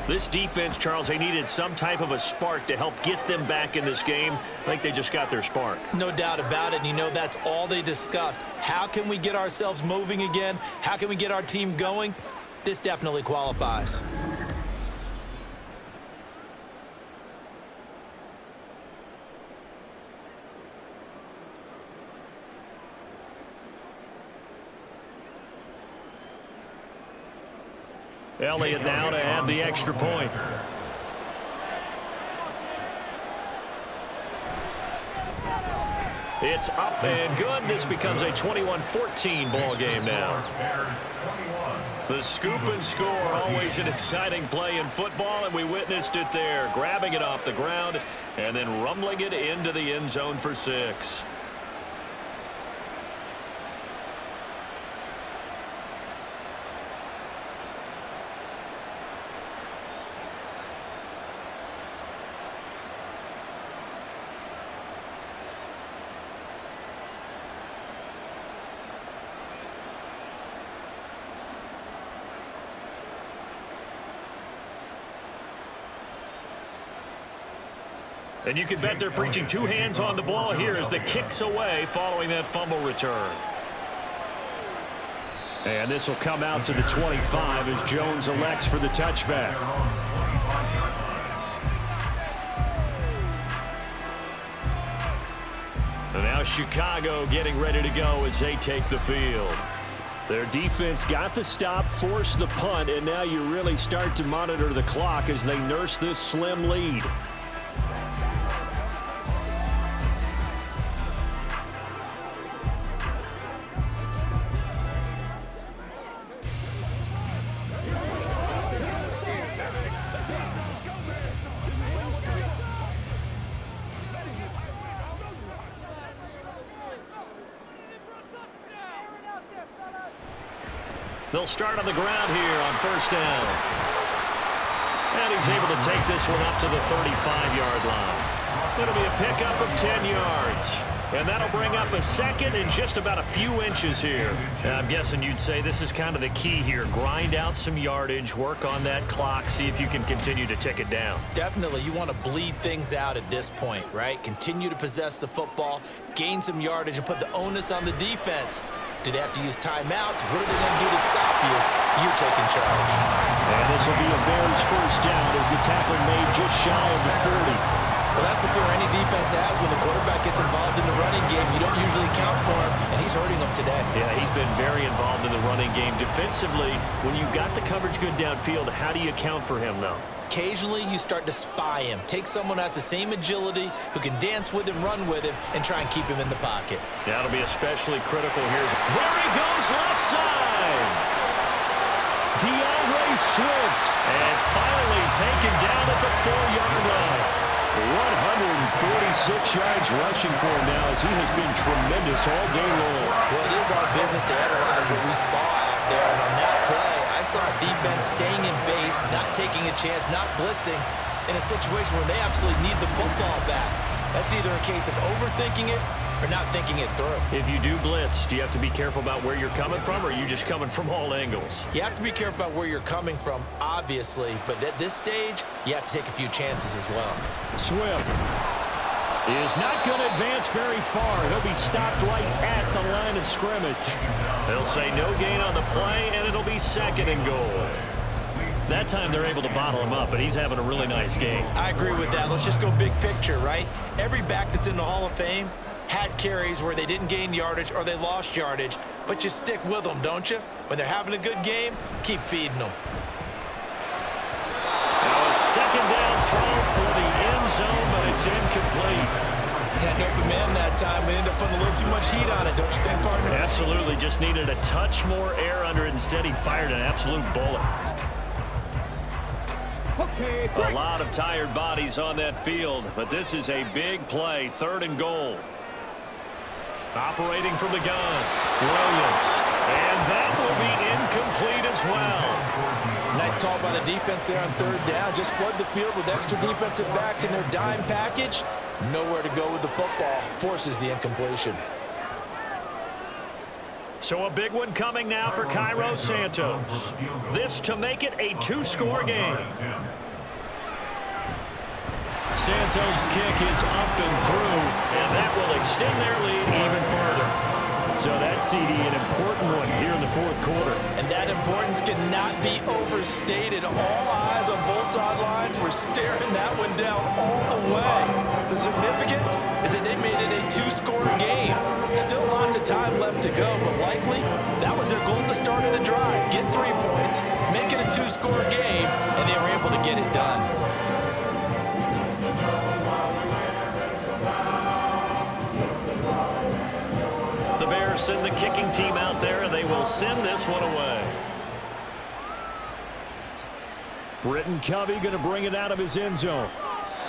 This defense, Charles, they needed some type of a spark to help get them back in this game. I think they just got their spark. No doubt about it. And you know that's all they discussed. How can we get ourselves moving again? How can we get our team going? This definitely qualifies. Elliott now to add the extra point. It's up and good. This becomes a 21-14 ball game now. The scoop and score, always an exciting play in football, and we witnessed it there, grabbing it off the ground and then rumbling it into the end zone for 6. And you can bet they're preaching 2 hands on the ball here as the kick's away following that fumble return. And this will come out to the 25 as Jones elects for the touchback. And now Chicago getting ready to go as they take the field. Their defense got the stop, forced the punt, and now you really start to monitor the clock as they nurse this slim lead. They'll start on the ground here on first down. And he's able to take this one up to the 35-yard line. It'll be a pickup of 10 yards. And that'll bring up a second in just about a few inches here. And I'm guessing you'd say this is kind of the key here. Grind out some yardage, work on that clock, see if you can continue to tick it down. Definitely, you want to bleed things out at this point, right? Continue to possess the football, gain some yardage, and put the onus on the defense. Do they have to use timeouts? What are they going to do to stop you? You're taking charge. And this will be a Bears first down as the tackle made just shy of the 40. Well, that's the fear any defense has when the quarterback gets involved in the running game. You don't usually count for him, and he's hurting them today. Yeah, he's been very involved in the running game. Defensively, when you've got the coverage good downfield, how do you account for him, though? Occasionally, you start to spy him. Take someone who has the same agility, who can dance with him, run with him, and try and keep him in the pocket. That'll be especially critical here. There he goes, left side. DeAndre Swift. And finally taken down at the 4-yard line. 146 yards rushing for him now as he has been tremendous all game long. Well, it is our business to analyze what we saw out there. And on that play, I saw a defense staying in base, not taking a chance, not blitzing, in a situation where they absolutely need the football back. That's either a case of overthinking it or not thinking it through. If you do blitz, do you have to be careful about where you're coming from, or are you just coming from all angles? You have to be careful about where you're coming from, obviously, but at this stage, you have to take a few chances as well. Swift is not going to advance very far. He'll be stopped right at the line of scrimmage. They'll say no gain on the play, and it'll be 2nd and goal. That time they're able to bottle him up, but he's having a really nice game. I agree with that. Let's just go big picture, right? Every back that's in the Hall of Fame had carries where they didn't gain yardage or they lost yardage, but you stick with them, don't you? When they're having a good game, keep feeding them. Now a 2nd down throw for the end zone, but it's incomplete. Had an open man that time. We ended up putting a little too much heat on it, don't you think, partner? Absolutely. Just needed a touch more air under it. Instead, he fired an absolute bullet. A lot of tired bodies on that field, but this is a big play. 3rd and goal. Operating from the gun, Williams. And that will be incomplete as well. Nice call by the defense there on 3rd down. Just flood the field with extra defensive backs in their dime package. Nowhere to go with the football. Forces the incompletion. So a big one coming now for Cairo Santos. This to make it a 2-score game. Santos' kick is up and through, and that will extend their lead even further. So that's, CD, an important one here in the 4th quarter. And that importance cannot be overstated. All eyes on both sidelines were staring that one down all the way. The significance is that they made it a two-score game. Still lots of time left to go, but likely that was their goal at the start of the drive. Get 3 points, make it a two-score game, and they were able to get it done. The Bears send the kicking team out there, and they will send this one away. Britton Covey going to bring it out of his end zone.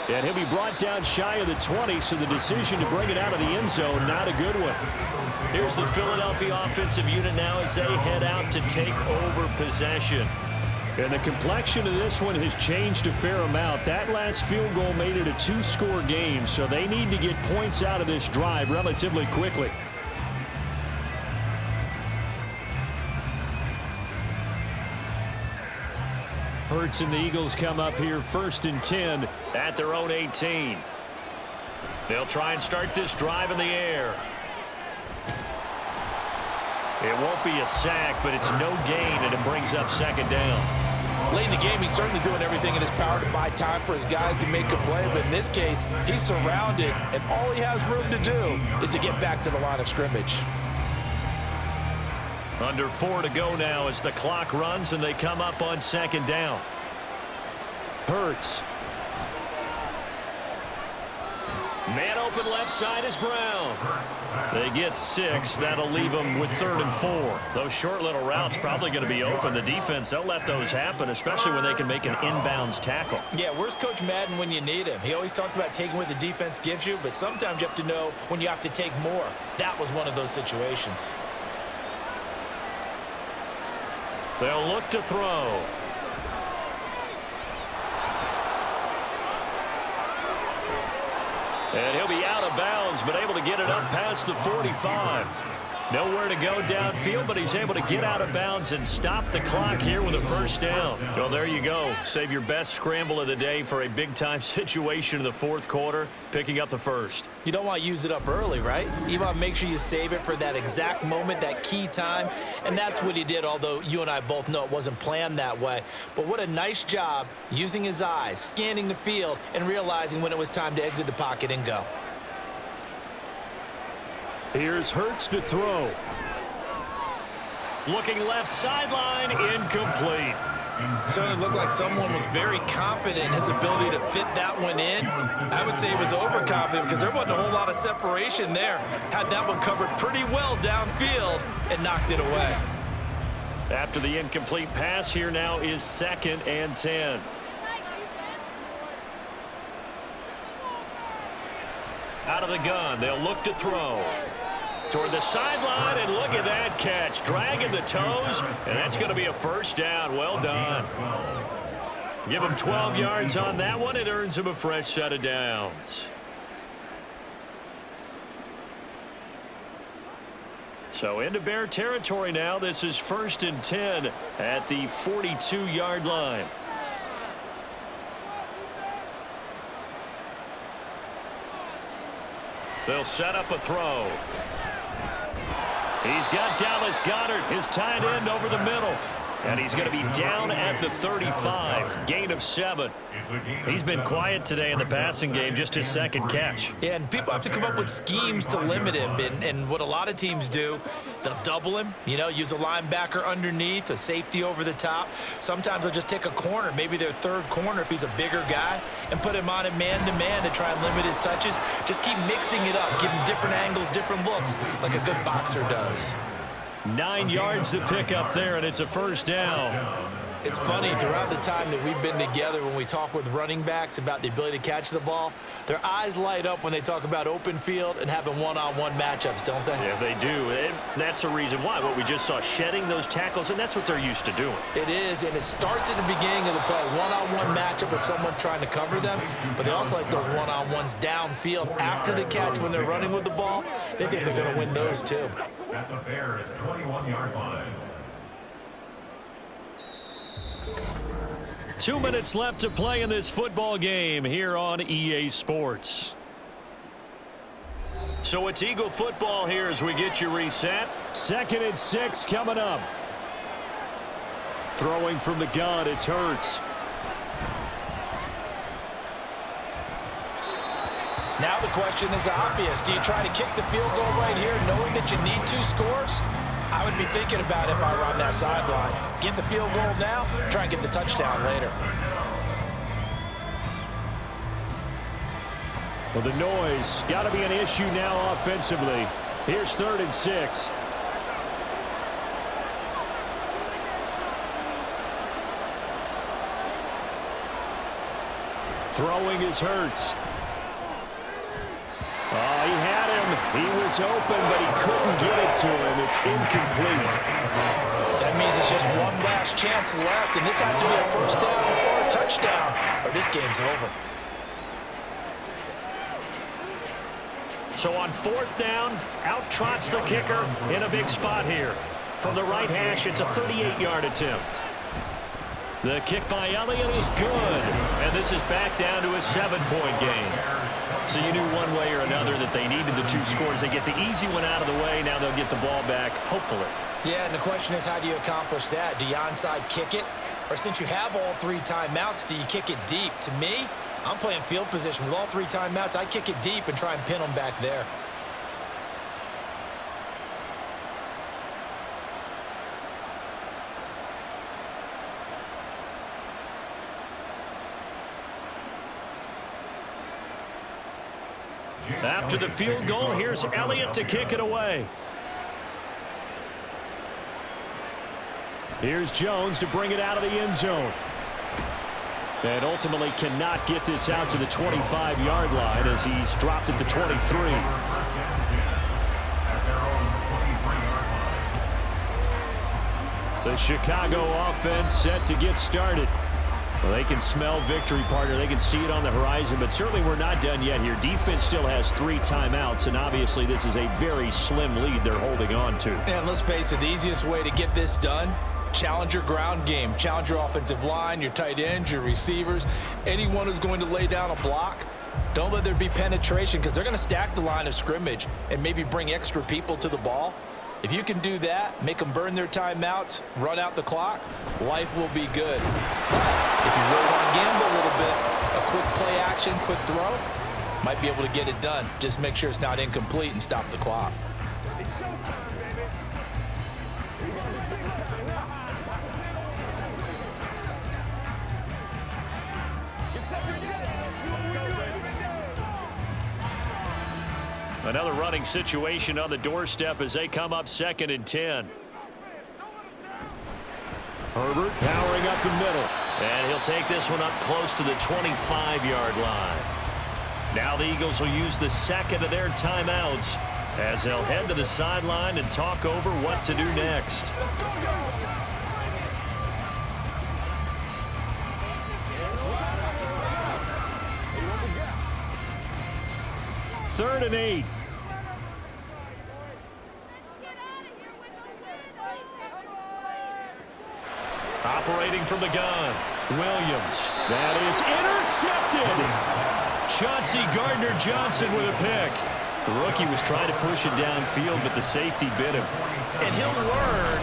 And he'll be brought down shy of the 20, so the decision to bring it out of the end zone, not a good one. Here's the Philadelphia offensive unit now as they head out to take over possession. And the complexion of this one has changed a fair amount. That last field goal made it a two-score game, so they need to get points out of this drive relatively quickly. Hurts and the Eagles come up here 1st and 10 at their own 18. They'll try and start this drive in the air. It won't be a sack, but it's no gain, and it brings up 2nd down. Late in the game, he's certainly doing everything in his power to buy time for his guys to make a play, but in this case, he's surrounded, and all he has room to do is to get back to the line of scrimmage. Under 4 to go now as the clock runs and they come up on 2nd down. Hurts. Man open left side is Brown. They get 6. That'll leave them with 3rd and 4. Those short little routes probably going to be open. The defense, they'll let those happen, especially when they can make an inbounds tackle. Yeah, where's Coach Madden when you need him? He always talked about taking what the defense gives you, but sometimes you have to know when you have to take more. That was one of those situations. They'll look to throw. And he'll be out of bounds, but able to get it up past the 45. Nowhere to go downfield, but he's able to get out of bounds and stop the clock here with a 1st down. Well, there you go. Save your best scramble of the day for a big-time situation in the 4th quarter, picking up the 1st. You don't want to use it up early, right? You want to make sure you save it for that exact moment, that key time, and that's what he did, although you and I both know it wasn't planned that way. But what a nice job using his eyes, scanning the field, and realizing when it was time to exit the pocket and go. Here's Hurts to throw. Looking left sideline, incomplete. Certainly looked like someone was very confident in his ability to fit that one in. I would say he was overconfident because there wasn't a whole lot of separation there. Had that one covered pretty well downfield and knocked it away. After the incomplete pass, here now is 2nd and 10. Out of the gun, they'll look to throw. Toward the sideline, and look at that catch. Dragging the toes, and that's going to be a 1st down. Well done. Give him 12 yards on that one. It earns him a fresh set of downs. So into Bear territory now. This is 1st and 10 at the 42-yard line. They'll set up a throw. He's got Dallas Goedert, his tight end, over the middle. And he's going to be down at the 35. Gain of 7. He's been quiet today in the passing game, just his 2nd catch. Yeah, and people have to come up with schemes to limit him. And what a lot of teams do, they'll double him, use a linebacker underneath, a safety over the top. Sometimes they'll just take a corner, maybe their 3rd corner if he's a bigger guy, and put him on it man-to-man to try and limit his touches. Just keep mixing it up, give him different angles, different looks, like a good boxer does. 9 yards to pick up there, and it's a 1st down. It's funny, throughout the time that we've been together, when we talk with running backs about the ability to catch the ball, their eyes light up when they talk about open field and having one-on-one matchups, don't they? Yeah, they do. And that's the reason why. What we just saw, shedding those tackles, and that's what they're used to doing. It is, and it starts at the beginning of the play. One-on-one matchup if someone's trying to cover them, but they also like those one-on-ones downfield after the catch when they're running with the ball. They think they're going to win those, too. At the Bears' 21-yard line. 2 minutes left to play in this football game here on EA Sports. So it's Eagle football here as we get you reset. 2nd and 6 coming up. Throwing from the gun, it's Hurts. Now the question is obvious. Do you try to kick the field goal right here knowing that you need 2 scores? I would be thinking about it if I were on that sideline. Get the field goal now, try and get the touchdown later. Well, the noise got to be an issue now offensively. Here's 3rd and 6. Throwing is Hurts. Oh, he had him. He was open, but he couldn't get it to him. It's incomplete. That means it's just one last chance left, and this has to be a 1st down or a touchdown, or this game's over. So on 4th down, out trots the kicker in a big spot here. From the right hash, it's a 38-yard attempt. The kick by Elliott is good, and this is back down to a 7-point game. So you knew one way or another that they needed the 2 scores. They get the easy one out of the way. Now they'll get the ball back, hopefully. Yeah, and the question is, how do you accomplish that? Do you onside kick it? Or since you have all 3 timeouts, do you kick it deep? To me, I'm playing field position. With all 3 timeouts, I kick it deep and try and pin them back there. After the field goal, here's Elliott to kick it away. Here's Jones to bring it out of the end zone. And ultimately cannot get this out to the 25-yard line as he's dropped at the 23. The Chicago offense set to get started. Well, they can smell victory, partner. They can see it on the horizon, but certainly we're not done yet here. Defense still has 3 timeouts, and obviously this is a very slim lead they're holding on to. And let's face it, the easiest way to get this done, challenge your ground game. Challenge your offensive line, your tight ends, your receivers, anyone who's going to lay down a block. Don't let there be penetration because they're going to stack the line of scrimmage and maybe bring extra people to the ball. If you can do that, make them burn their timeouts, run out the clock, life will be good. If you really want to gamble a little bit, a quick play action, quick throw, might be able to get it done. Just make sure it's not incomplete and stop the clock. It's showtime, baby. We got a big time now. Get set, let's go, baby. Another running situation on the doorstep as they come up 2nd and 10. Herbert powering up the middle. And he'll take this one up close to the 25-yard line. Now the Eagles will use the 2nd of their timeouts as they'll head to the sideline and talk over what to do next. Third and 8. Operating from the gun, Williams. That is intercepted. Chauncey Gardner-Johnson with a pick. The rookie was trying to push it downfield, but the safety bit him. And he'll learn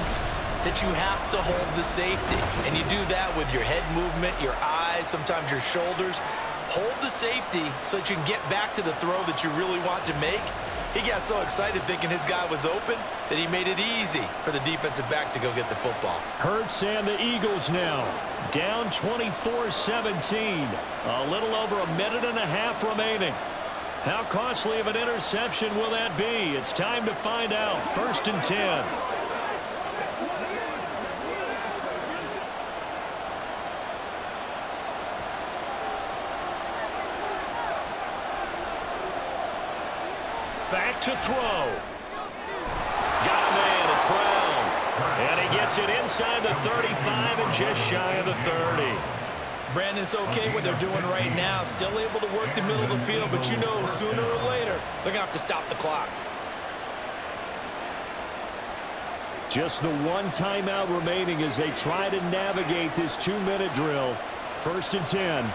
that you have to hold the safety. And you do that with your head movement, your eyes, sometimes your shoulders. Hold the safety so that you can get back to the throw that you really want to make. He got so excited thinking his guy was open that he made it easy for the defensive back to go get the football. Hurts and the Eagles now down 24-17. A little over a minute and a half remaining. How costly of an interception will that be? It's time to find out. 1st and 10. Back to throw. Got a man. It's Brown. And he gets it inside the 35 and just shy of the 30. Brandon, it's okay what they're doing right now. Still able to work the middle of the field, but you know sooner or later they're going to have to stop the clock. Just the 1 timeout remaining as they try to navigate this 2-minute drill. 1st and 10.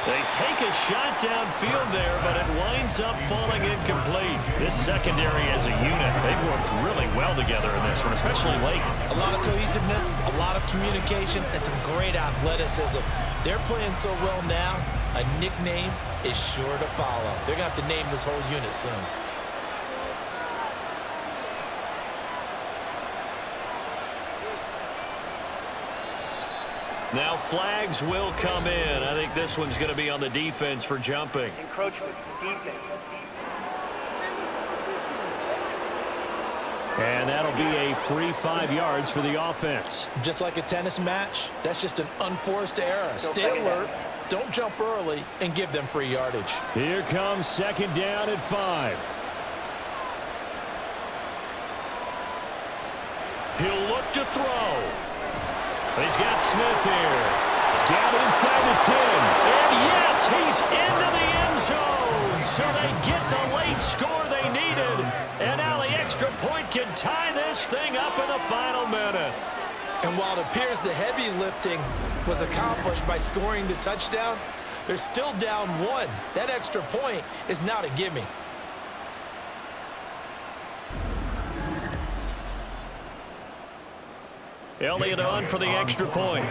They take a shot downfield there, but it winds up falling incomplete. This secondary as a unit, they've worked really well together in this one, especially late. A lot of cohesiveness, a lot of communication, and some great athleticism. They're playing so well now, a nickname is sure to follow. They're going to have to name this whole unit soon. Now flags will come in. I think this one's going to be on the defense for jumping. Encroachment, defense. And that'll be a free 5 yards for the offense. Just like a tennis match, that's just an unforced error. Stay alert, don't jump early, and give them free yardage. Here comes second down at 5. He'll look to throw. He's got Smith here. Down inside the 10. And yes, he's into the end zone. So they get the late score they needed. And now the extra point can tie this thing up in the final minute. And while it appears the heavy lifting was accomplished by scoring the touchdown, they're still down 1. That extra point is not a gimme. Elliott on for the extra point.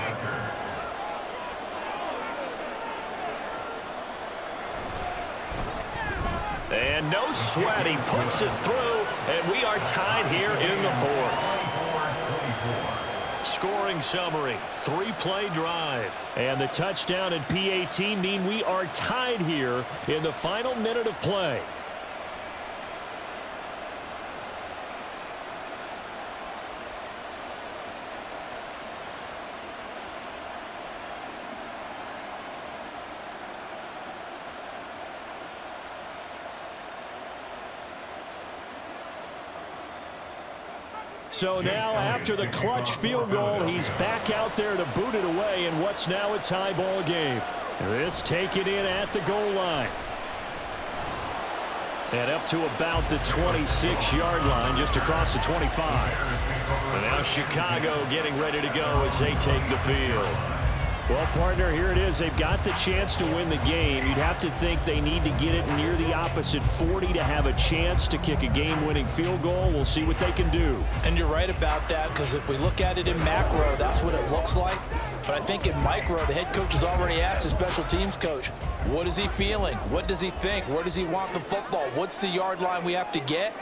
And no sweat, he puts it through, and we are tied here in the 4th. Scoring summary, 3-play drive. And the touchdown and PAT mean we are tied here in the final minute of play. So now, after the clutch field goal, he's back out there to boot it away in what's now a tie ball game. This taken in at the goal line. And up to about the 26-yard line, just across the 25. And now Chicago getting ready to go as they take the field. Well, partner, here it is. They've got the chance to win the game. You'd have to think they need to get it near the opposite 40 to have a chance to kick a game-winning field goal. We'll see what they can do. And you're right about that, because if we look at it in macro, that's what it looks like. But I think in micro, the head coach has already asked the special teams coach, what is he feeling? What does he think? Where does he want the football? What's the yard line we have to get?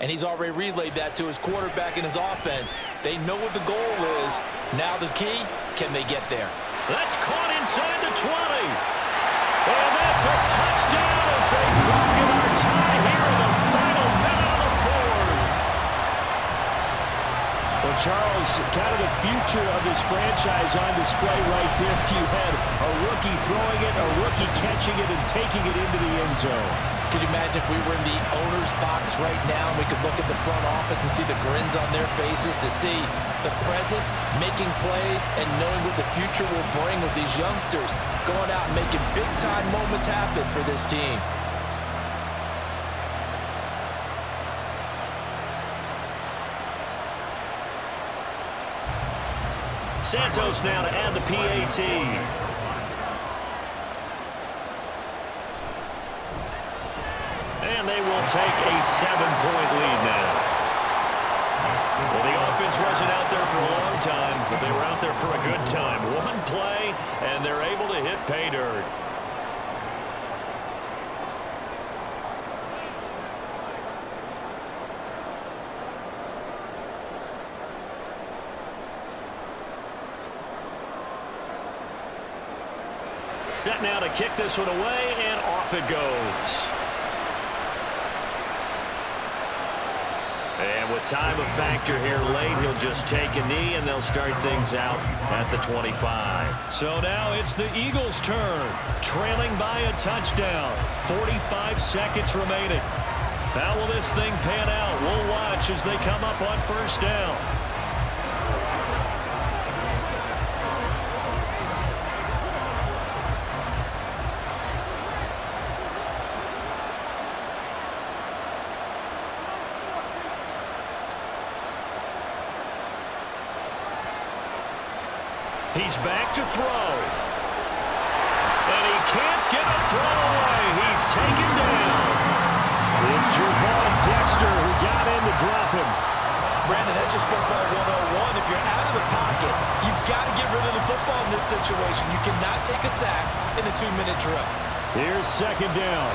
And he's already relayed that to his quarterback and his offense. They know what the goal is. Now the key, can they get there? That's caught inside the 20. And that's a touchdown as they pocket our tie here in the final minute of the 4th. Well, Charles, kind of the future of this franchise on display right there. You had a rookie throwing it, a rookie catching it, and taking it into the end zone. Could you imagine if we were in the owner's box right now, we could look at the front office and see the grins on their faces to see the present, making plays, and knowing what the future will bring with these youngsters going out and making big-time moments happen for this team. Santos now to add the PAT. And they will take a 7-point lead now. Well, the offense wasn't out there for a long time, but they were out there for a good time. One play, and they're able to hit pay dirt. Set now to kick this one away, and off it goes. And with time a factor here late, he'll just take a knee, and they'll start things out at the 25. So now it's the Eagles' turn, trailing by a touchdown. 45 seconds remaining. How will this thing pan out? We'll watch as they come up on first down. He's back to throw. And he can't get a throw away. He's taken down. It's Javon Dexter who got in to drop him. Brandon, that's just football 101. If you're out of the pocket, you've got to get rid of the football in this situation. You cannot take a sack in a 2-minute drill. Here's second down.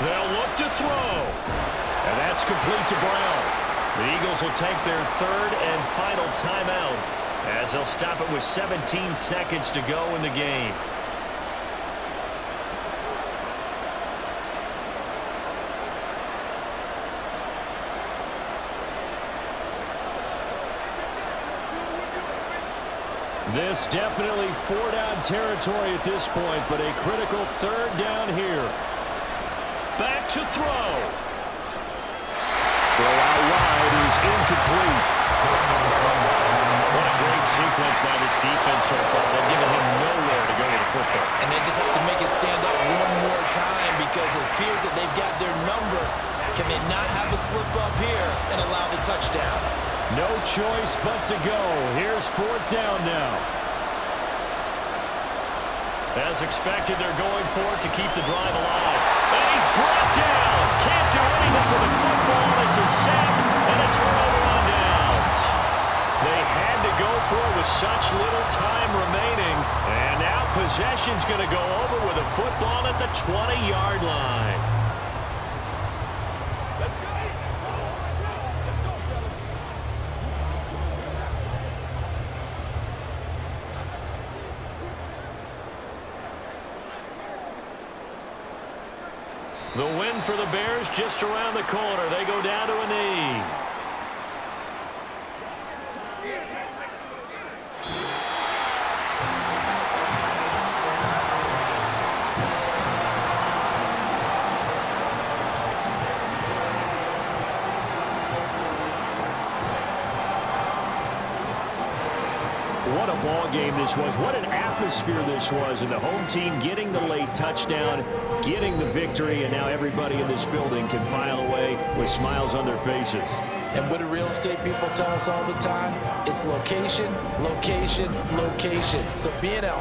They'll look to throw. And that's complete to Brown. The Eagles will take their third and final timeout as they'll stop it with 17 seconds to go in the game. This definitely 4-down territory at this point, but a critical third down here. Back to throw. Throw out wide is incomplete. What a great sequence by this defense so far. They've given him nowhere to go with the football. And they just have to make it stand up one more time because it appears that they've got their number. Can they not have a slip up here and allow the touchdown? No choice but to go. Here's fourth down now. As expected, they're going for it to keep the drive alive. And he's brought down. Can't do anything with the football. It's a sack and a turnover on downs. They had to go for it with such little time remaining. And now possession's going to go over with a football at the 20-yard line. The win for the Bears just around the corner. They go down to a knee. What a ball game this was. What an atmosphere this was. And the home team getting the late touchdown, getting the victory, and now everybody in this building can file away with smiles on their faces. And what do real estate people tell us all the time? It's location, location, location. So being at home